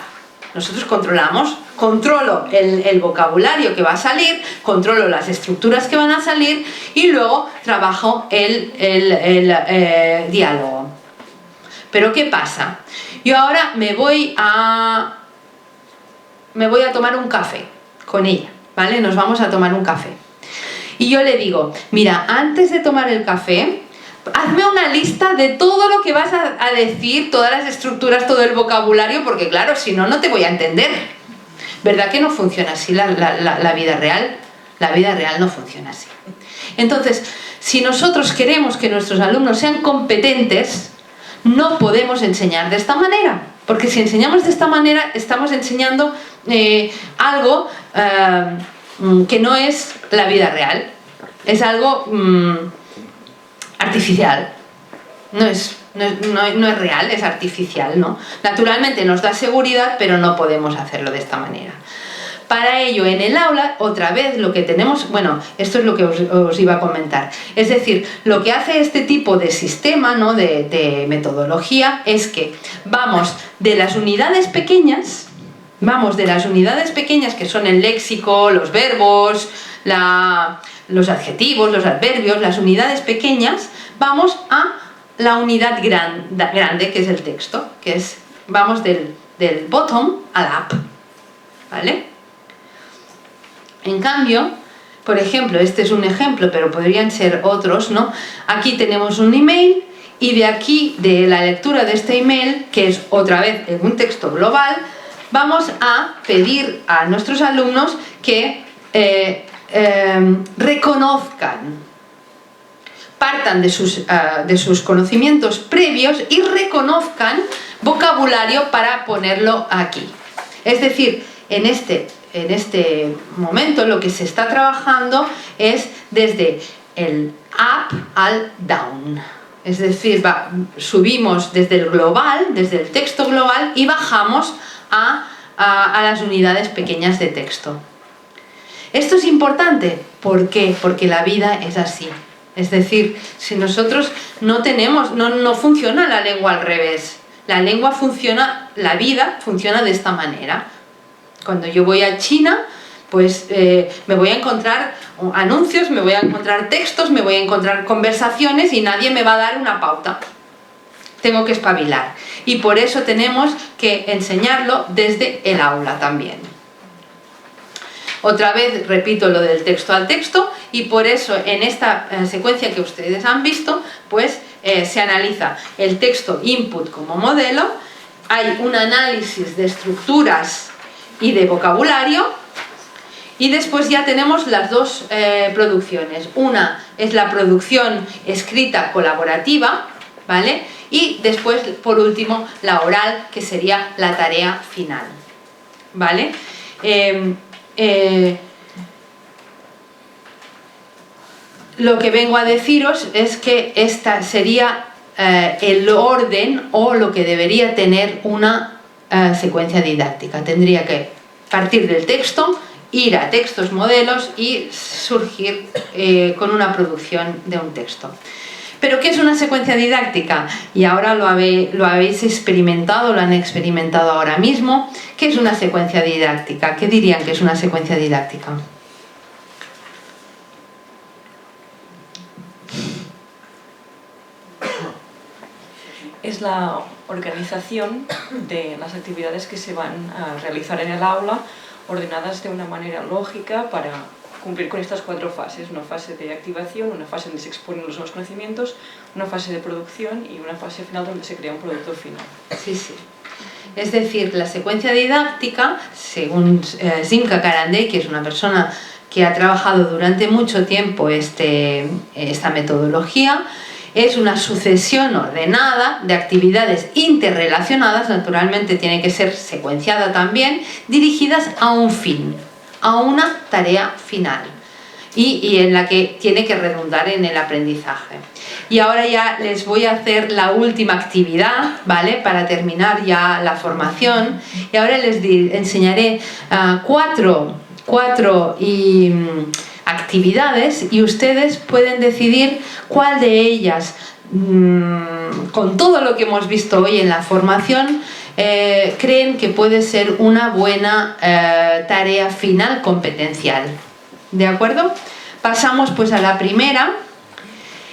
Nosotros controlo el vocabulario que va a salir, controlo las estructuras que van a salir y luego trabajo el diálogo. Pero ¿qué pasa? Yo ahora me voy a tomar un café con ella, ¿vale? Nos vamos a tomar un café. Y yo le digo, mira, antes de tomar el café, hazme una lista de todo lo que vas a decir, todas las estructuras, todo el vocabulario, porque claro, si no, no te voy a entender. ¿Verdad que no funciona así la vida real? La vida real no funciona así. Entonces, si nosotros queremos que nuestros alumnos sean competentes, no podemos enseñar de esta manera. Porque si enseñamos de esta manera, estamos enseñando algo que no es la vida real. Es algo artificial. No es real, es artificial, ¿no? Naturalmente nos da seguridad, pero no podemos hacerlo de esta manera. Para ello, en el aula, otra vez lo que tenemos, bueno, esto es lo que os iba a comentar. Es decir, lo que hace este tipo de sistema, ¿no?, de metodología, es que vamos de las unidades pequeñas, que son el léxico, los verbos, los adjetivos, los adverbios, las unidades pequeñas, vamos a la unidad grande, que es el texto, vamos del bottom al up, ¿vale? En cambio, por ejemplo, este es un ejemplo, pero podrían ser otros, ¿no? Aquí tenemos un email y de aquí, de la lectura de este email, que es otra vez en un texto global, vamos a pedir a nuestros alumnos que reconozcan, partan de sus conocimientos previos y reconozcan vocabulario para ponerlo aquí. Es decir, en este momento lo que se está trabajando es desde el up al down. Es decir, subimos desde el global, desde el texto global, y bajamos a las unidades pequeñas de texto. Esto es importante. ¿Por qué? Porque la vida es así. Es decir, si nosotros no funciona la lengua al revés. La vida funciona de esta manera. Cuando yo voy a China, pues me voy a encontrar anuncios, me voy a encontrar textos, me voy a encontrar conversaciones y nadie me va a dar una pauta. Tengo que espabilar. Y por eso tenemos que enseñarlo desde el aula también. Otra vez repito lo del texto al texto, y por eso en esta secuencia que ustedes han visto, pues se analiza el texto input como modelo, hay un análisis de estructuras y de vocabulario, y después ya tenemos las dos producciones. Una es la producción escrita colaborativa, ¿vale? Y después, por último, la oral, que sería la tarea final, ¿vale? Lo que vengo a deciros es que esta sería el orden, o lo que debería tener una secuencia didáctica. Tendría que partir del texto, ir a textos modelos y surgir con una producción de un texto. ¿Pero qué es una secuencia didáctica? Y ahora lo habéis experimentado, lo han experimentado ahora mismo. ¿Qué es una secuencia didáctica? ¿Qué dirían que es una secuencia didáctica? Es la organización de las actividades que se van a realizar en el aula, ordenadas de una manera lógica para cumplir con estas 4 fases: una fase de activación, una fase donde se exponen los nuevos conocimientos, una fase de producción y una fase final donde se crea un producto final. Sí, sí. Es decir, la secuencia didáctica, según Zinka Karandei, que es una persona que ha trabajado durante mucho tiempo esta metodología, es una sucesión ordenada de actividades interrelacionadas, naturalmente tiene que ser secuenciada también, dirigidas a un fin, a una tarea final, y en la que tiene que redundar en el aprendizaje. Y ahora ya les voy a hacer la última actividad, ¿vale?, para terminar ya la formación, y ahora les enseñaré cuatro actividades, y ustedes pueden decidir cuál de ellas, con todo lo que hemos visto hoy en la formación, creen que puede ser una buena tarea final competencial. ¿De acuerdo? Pasamos pues a la primera.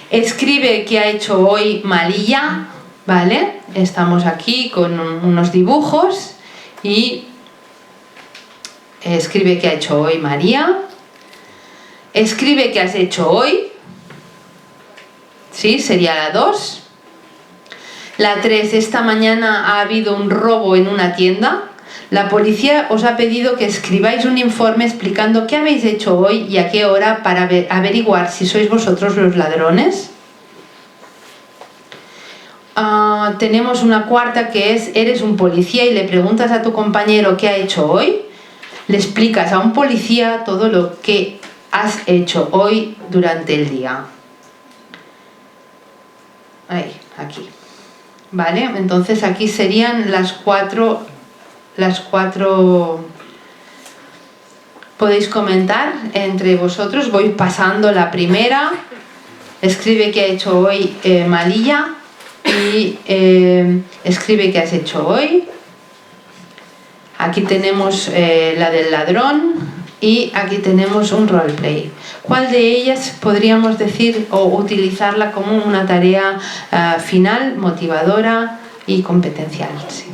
Escribe qué ha hecho hoy María, ¿vale? Estamos aquí con unos dibujos y escribe qué ha hecho hoy María. Escribe qué has hecho hoy. Sí, sería la 2. La 3, esta mañana ha habido un robo en una tienda. La policía os ha pedido que escribáis un informe explicando qué habéis hecho hoy y a qué hora para averiguar si sois vosotros los ladrones. tenemos una cuarta que es, eres un policía y le preguntas a tu compañero qué ha hecho hoy, le explicas a un policía todo lo que has hecho hoy durante el día. Ahí, aquí. ¿Vale? Entonces aquí serían las cuatro. Podéis comentar entre vosotros. Voy pasando la primera. Escribe qué ha hecho hoy Malilla. Y escribe qué has hecho hoy. Aquí tenemos la del ladrón y aquí tenemos un roleplay. ¿Cuál de ellas podríamos decir o utilizarla como una tarea final, motivadora y competencial? Sí.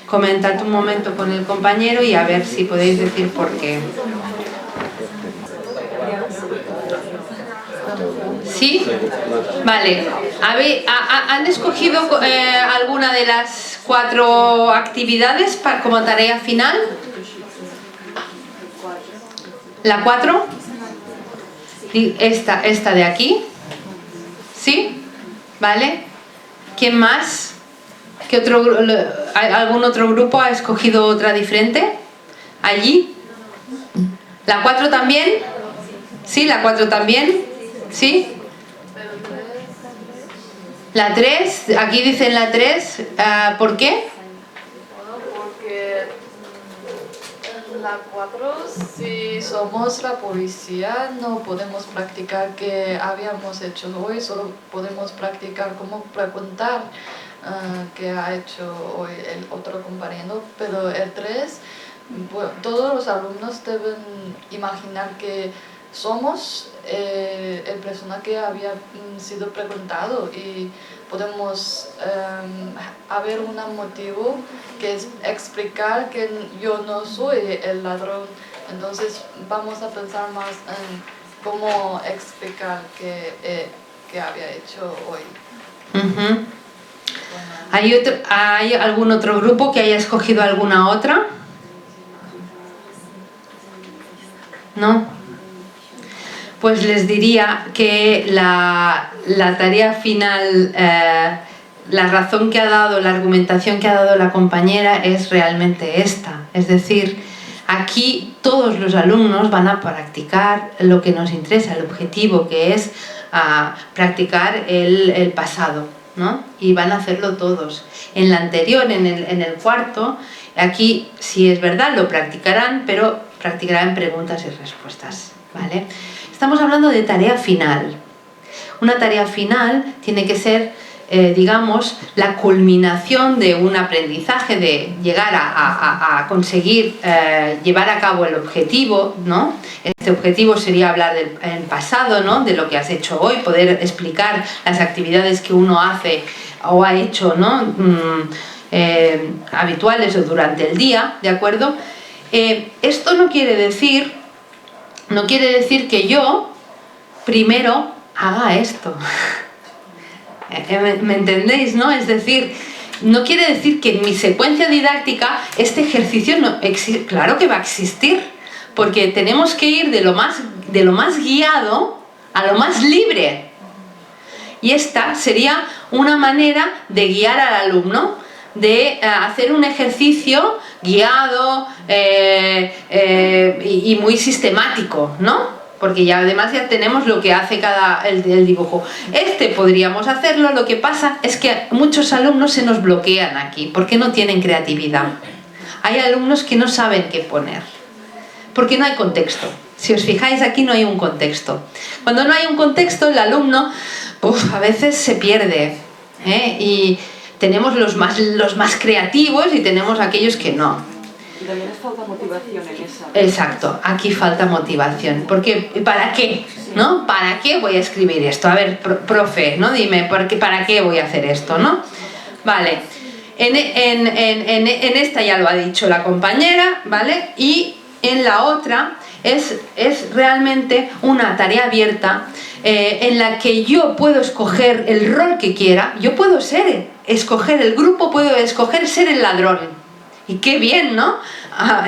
Comentad un momento con el compañero y a ver si podéis decir por qué. ¿Sí? Vale. ¿Han escogido alguna de las 4 actividades como tarea final? ¿La 4? Esta de aquí. ¿Sí? ¿Vale? ¿Quién más? ¿Algún otro grupo ha escogido otra diferente? ¿Allí? ¿La 4 también? ¿Sí? ¿La 4 también? ¿Sí? La 3, aquí dicen la 3, ¿por qué? Porque en la 4, si somos la policía, no podemos practicar qué habíamos hecho hoy, solo podemos practicar cómo preguntar qué ha hecho hoy el otro compañero, pero el 3, bueno, todos los alumnos deben imaginar que somos el persona que había sido preguntado y podemos haber un motivo que es explicar que yo no soy el ladrón. Entonces vamos a pensar más en cómo explicar qué había hecho hoy. Uh-huh. ¿Hay algún otro grupo que haya escogido alguna otra? ¿No? Pues les diría que la tarea final, la razón que ha dado, la argumentación que ha dado la compañera es realmente esta. Es decir, aquí todos los alumnos van a practicar lo que nos interesa, el objetivo que es practicar el pasado, ¿no? Y van a hacerlo todos. En la anterior, en el cuarto, aquí sí es verdad, lo practicarán, pero practicarán preguntas y respuestas, ¿vale? Estamos hablando de tarea final. Una tarea final tiene que ser, digamos, la culminación de un aprendizaje, de llegar a conseguir llevar a cabo el objetivo, ¿no? Este objetivo sería hablar del pasado, ¿no? De lo que has hecho hoy, poder explicar las actividades que uno hace o ha hecho, ¿no? Habituales o durante el día, ¿de acuerdo? Esto no quiere decir que yo primero haga esto. ¿Me entendéis, no? Es decir, no quiere decir que en mi secuencia didáctica este ejercicio no existe. Claro que va a existir, porque tenemos que ir de lo más guiado a lo más libre. Y esta sería una manera de guiar al alumno, de hacer un ejercicio guiado y muy sistemático, ¿no? Porque ya además ya tenemos lo que hace el dibujo. Podríamos hacerlo, lo que pasa es que muchos alumnos se nos bloquean aquí, porque no tienen creatividad. Hay alumnos que no saben qué poner, porque no hay contexto. Si os fijáis, aquí no hay un contexto. Cuando no hay un contexto, el alumno a veces se pierde, y tenemos los más creativos y tenemos aquellos que no. Y también les falta motivación en esa. Exacto, aquí falta motivación. Porque, ¿para qué? ¿No? ¿Para qué voy a escribir esto? A ver, profe, ¿no? Dime, ¿para qué voy a hacer esto? ¿No? Vale. En esta ya lo ha dicho la compañera, ¿vale? Y en la otra es realmente una tarea abierta en la que yo puedo escoger el rol que quiera. Yo puedo escoger el grupo, puedo escoger ser el ladrón. Y qué bien, ¿no?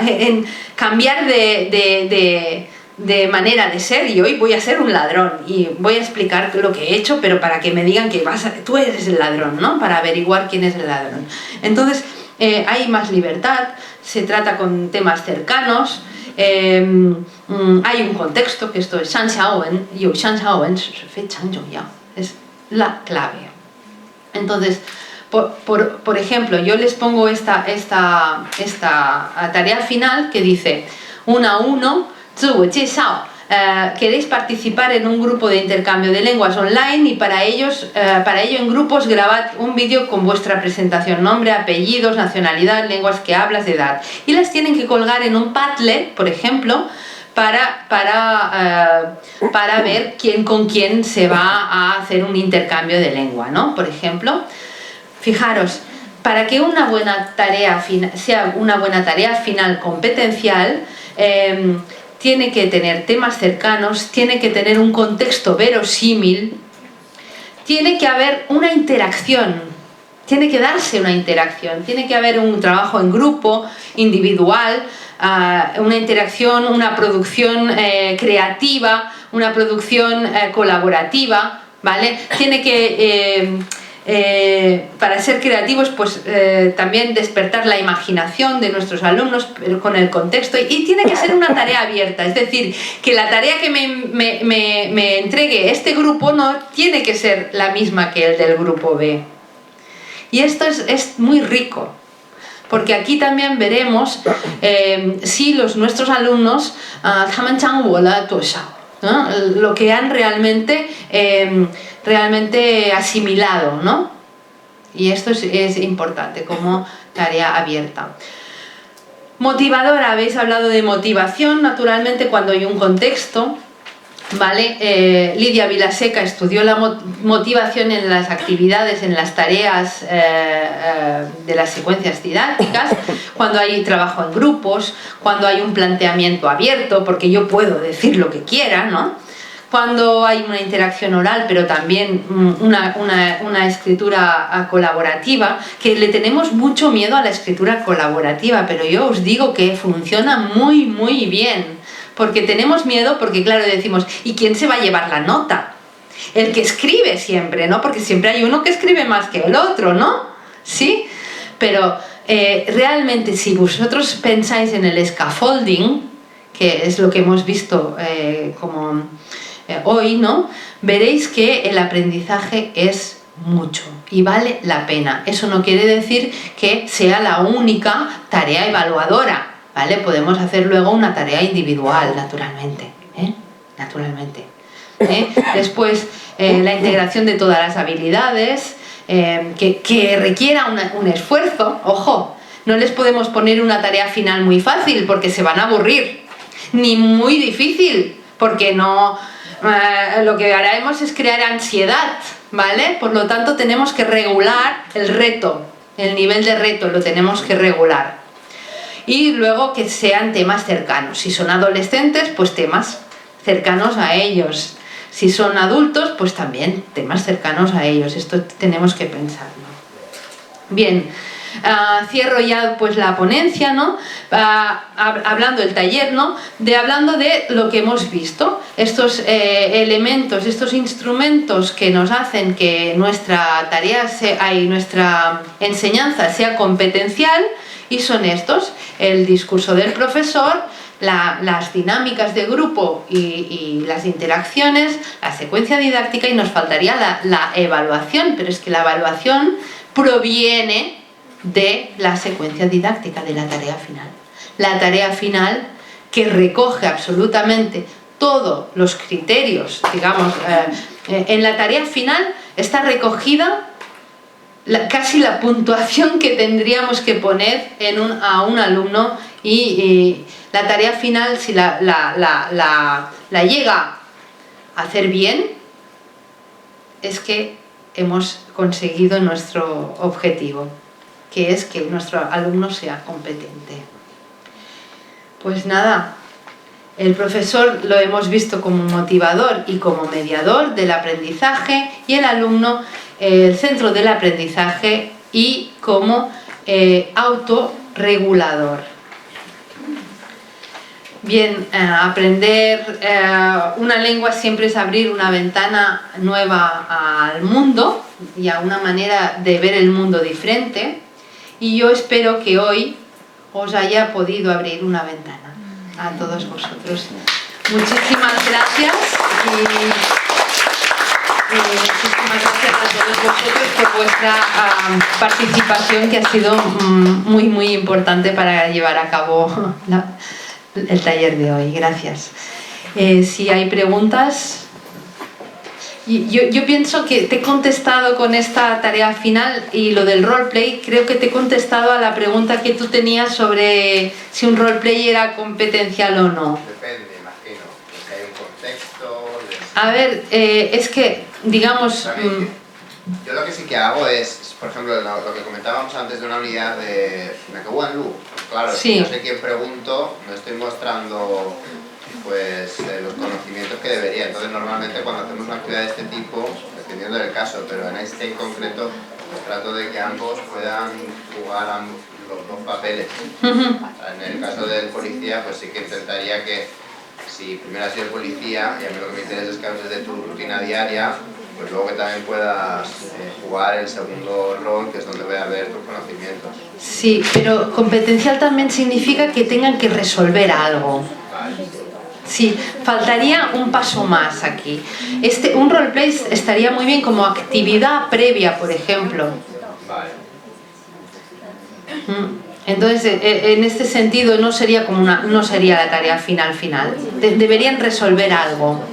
En cambiar de de manera de ser, y hoy voy a ser un ladrón y voy a explicar lo que he hecho, pero para que me digan que tú eres el ladrón, ¿no? Para averiguar quién es el ladrón. Entonces hay más libertad, se trata con temas cercanos, hay un contexto, que esto es Shanxiaowen, y Shanxiaowen es la clave. Entonces, por ejemplo, yo les pongo esta tarea final que dice 1 a 1, 自我介绍, queréis participar en un grupo de intercambio de lenguas online y para ello en grupos grabad un vídeo con vuestra presentación, nombre, apellidos, nacionalidad, lenguas que hablas, edad, y las tienen que colgar en un Padlet, por ejemplo, para ver con quién se va a hacer un intercambio de lengua, ¿no? Por ejemplo, fijaros, para que una buena tarea sea una buena tarea final competencial, tiene que tener temas cercanos, tiene que tener un contexto verosímil, tiene que haber una interacción, tiene que darse una interacción, tiene que haber un trabajo en grupo, individual, una interacción, una producción creativa, una producción colaborativa, ¿vale? Tiene que, para ser creativos, pues también despertar la imaginación de nuestros alumnos, pero con el contexto, y tiene que ser una tarea abierta, es decir, que la tarea que me entregue este grupo no tiene que ser la misma que el del grupo B. Y esto es muy rico, porque aquí también veremos si nuestros alumnos ¿no? Lo que han realmente asimilado, ¿no? Y esto es importante como tarea abierta. Motivadora, habéis hablado de motivación, naturalmente cuando hay un contexto, ¿vale? Lidia Vilaseca estudió la motivación en las actividades, en las tareas de las secuencias didácticas, cuando hay trabajo en grupos, cuando hay un planteamiento abierto, porque yo puedo decir lo que quiera, ¿no? Cuando hay una interacción oral, pero también una escritura colaborativa, que le tenemos mucho miedo a la escritura colaborativa, pero yo os digo que funciona muy, muy bien. Porque tenemos miedo, porque claro, decimos, ¿y quién se va a llevar la nota? El que escribe siempre, ¿no? Porque siempre hay uno que escribe más que el otro, ¿no? ¿Sí? Pero realmente, si vosotros pensáis en el scaffolding, que es lo que hemos visto hoy, ¿no? Veréis que el aprendizaje es mucho y vale la pena. Eso no quiere decir que sea la única tarea evaluadora, ¿vale? Podemos hacer luego una tarea individual, naturalmente, naturalmente. Después, la integración de todas las habilidades, que requiera un esfuerzo. Ojo, no les podemos poner una tarea final muy fácil porque se van a aburrir, ni muy difícil porque no, lo que haremos es crear ansiedad, ¿vale? Por lo tanto, tenemos que regular el reto, el nivel de reto lo tenemos que regular. Y luego que sean temas cercanos. Si son adolescentes, pues temas cercanos a ellos. Si son adultos, pues también temas cercanos a ellos. Esto tenemos que pensarlo. Bien, cierro ya pues la ponencia, ¿no? Hablando del taller, ¿no? Hablando de lo que hemos visto. Estos elementos, estos instrumentos que nos hacen que nuestra tarea y nuestra enseñanza sea competencial. Y son estos: el discurso del profesor, las dinámicas de grupo y las interacciones, la secuencia didáctica, y nos faltaría la evaluación, pero es que la evaluación proviene de la secuencia didáctica, de la tarea final. La tarea final que recoge absolutamente todos los criterios, digamos, en la tarea final está recogida casi la puntuación que tendríamos que poner a un alumno, y la tarea final, si la llega a hacer bien, es que hemos conseguido nuestro objetivo, que es que nuestro alumno sea competente. Pues nada, el profesor lo hemos visto como motivador y como mediador del aprendizaje, y el alumno el centro del aprendizaje y como autorregulador. Bien, aprender una lengua siempre es abrir una ventana nueva al mundo y a una manera de ver el mundo diferente, y yo espero que hoy os haya podido abrir una ventana a todos vosotros. Muchísimas gracias y muchísimas gracias a todos vosotros por vuestra participación, que ha sido muy importante para llevar a cabo el taller de hoy. Gracias. Si hay preguntas... Yo pienso que te he contestado con esta tarea final, y lo del roleplay, creo que te he contestado a la pregunta que tú tenías sobre si un roleplay era competencial o no. Depende, imagino. Si hay un contexto... A ver, es que, digamos... Yo lo que sí que hago es, por ejemplo, lo que comentábamos antes de una unidad de Lu. Claro, sí. Si yo sé quién pregunto, no estoy mostrando pues los conocimientos que debería. Entonces normalmente cuando hacemos una actividad de este tipo, dependiendo del caso, pero en este en concreto, trato de que ambos puedan jugar los dos papeles. En el caso del policía, pues sí que intentaría que, si primero has sido el policía, y a mí lo que me interesa es que hables de tu rutina diaria, pues luego que también puedas jugar el segundo rol, que es donde voy a ver tus conocimientos. Sí, pero competencial también significa que tengan que resolver algo. Sí, faltaría un paso más aquí. Un roleplay estaría muy bien como actividad previa, por ejemplo. Entonces, en este sentido no sería no sería la tarea final. Deberían resolver algo.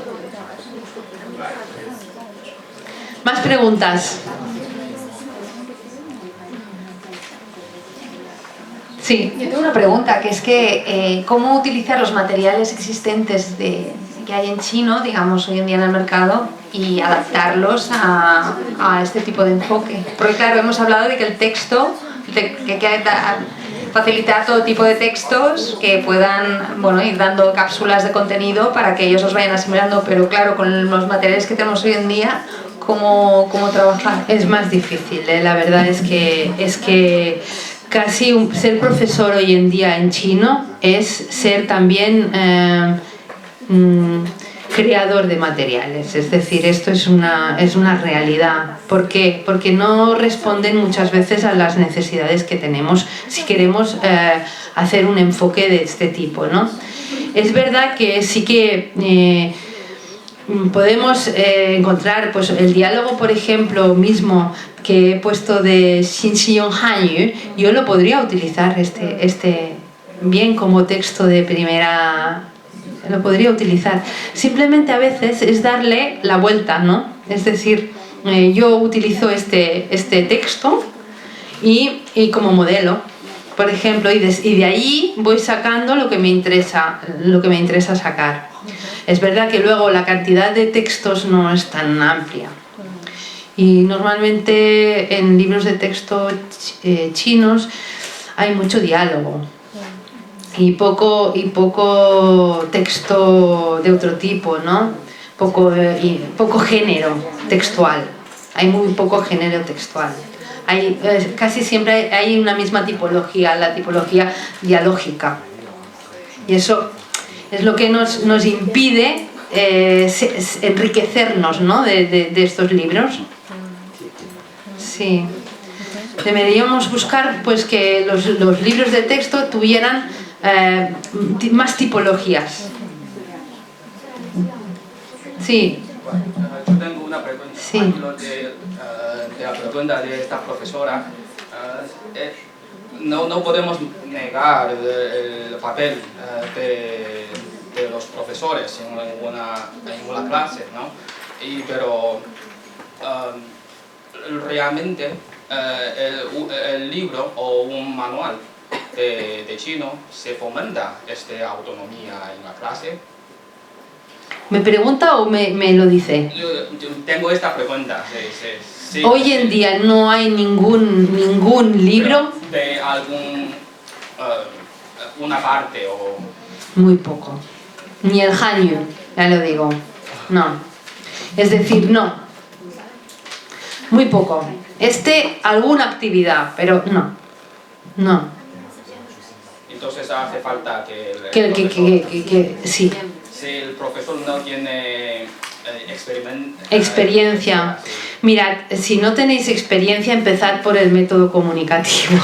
¿Más preguntas? Sí. Yo tengo una pregunta, que es que ¿cómo utilizar los materiales existentes que hay en chino, digamos, hoy en día en el mercado, y adaptarlos a este tipo de enfoque? Porque claro, hemos hablado de que el texto, que hay que facilitar todo tipo de textos que puedan, bueno, ir dando cápsulas de contenido para que ellos los vayan asimilando, pero claro, con los materiales que tenemos hoy en día, ¿cómo trabajar? Es más difícil, la verdad es que casi ser profesor hoy en día en chino es ser también creador de materiales. Es decir, esto es una realidad. ¿Por qué? Porque no responden muchas veces a las necesidades que tenemos si queremos hacer un enfoque de este tipo, ¿no? Es verdad que sí que podemos encontrar pues, el diálogo, por ejemplo, mismo que he puesto de Xinxiong Hanyu. Yo lo podría utilizar bien como texto de primera, lo podría utilizar. Simplemente a veces es darle la vuelta, ¿no? Es decir, yo utilizo este texto y como modelo, por ejemplo, y de ahí voy sacando lo que me interesa sacar. Es verdad que luego la cantidad de textos no es tan amplia. Y normalmente en libros de texto chinos hay mucho diálogo y poco texto de otro tipo, ¿no? Poco género textual. Hay muy poco género textual. Casi siempre hay una misma tipología, la tipología dialógica. Y eso es lo que nos impide enriquecernos, ¿no? de estos libros. Sí. Deberíamos buscar pues, que los libros de texto tuvieran más tipologías. Sí. Yo tengo una pregunta. Sí. De la pregunta de esta profesora. No podemos negar el papel de los profesores en una clase, ¿no? Pero realmente el libro o un manual de chino se fomenta esta autonomía en la clase. ¿Me pregunta o me lo dice? Yo tengo esta pregunta. Sí, Hoy en día no hay ningún libro. De una parte o... Muy poco. Ni el Hanyu, ya lo digo. No. Es decir, no. Muy poco. Alguna actividad, pero no. Entonces hace falta que sí. Si el profesor no tiene experiencia. Mirad, si no tenéis experiencia, empezad por el método comunicativo.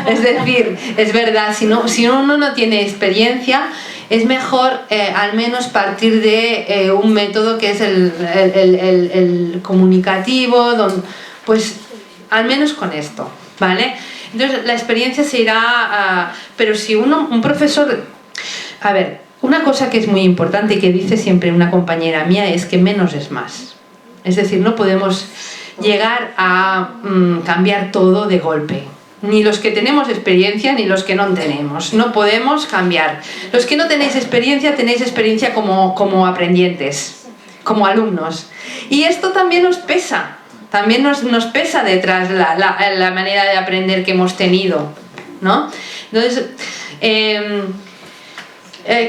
Es decir, es verdad, si uno no tiene experiencia, es mejor al menos partir de un método que es el comunicativo, pues al menos con esto, ¿vale? Entonces la experiencia se irá, pero si un profesor, a ver, una cosa que es muy importante y que dice siempre una compañera mía es que menos es más. Es decir, no podemos llegar a cambiar todo de golpe. Ni los que tenemos experiencia ni los que no tenemos. No podemos cambiar. Los que no tenéis experiencia como aprendientes, como alumnos. Y esto también nos pesa. También nos pesa detrás la manera de aprender que hemos tenido, ¿no? Entonces,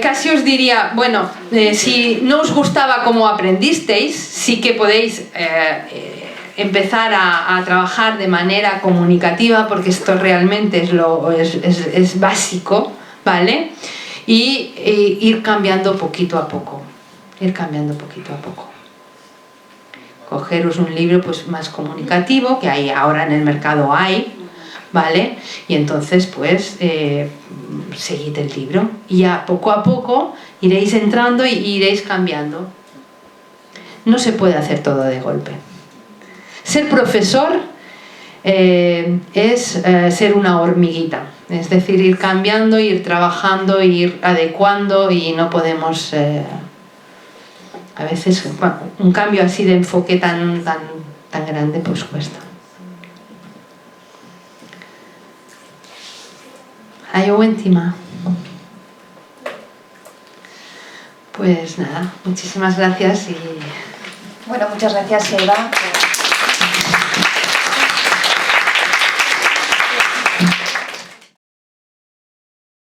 casi os diría, bueno, si no os gustaba cómo aprendisteis, sí que podéis empezar a trabajar de manera comunicativa, porque esto realmente es básico, ¿vale? Y ir cambiando poquito a poco, Cogeros un libro pues más comunicativo, que ahora en el mercado hay, ¿vale? Y entonces pues seguid el libro y ya poco a poco iréis entrando y iréis cambiando. No se puede hacer todo de golpe. Ser profesor es ser una hormiguita, es decir, ir cambiando, ir trabajando, ir adecuando, y no podemos a veces, bueno, un cambio así de enfoque tan grande pues cuesta. Ayo Entima. Pues nada, muchísimas gracias y... Bueno, muchas gracias, Eva.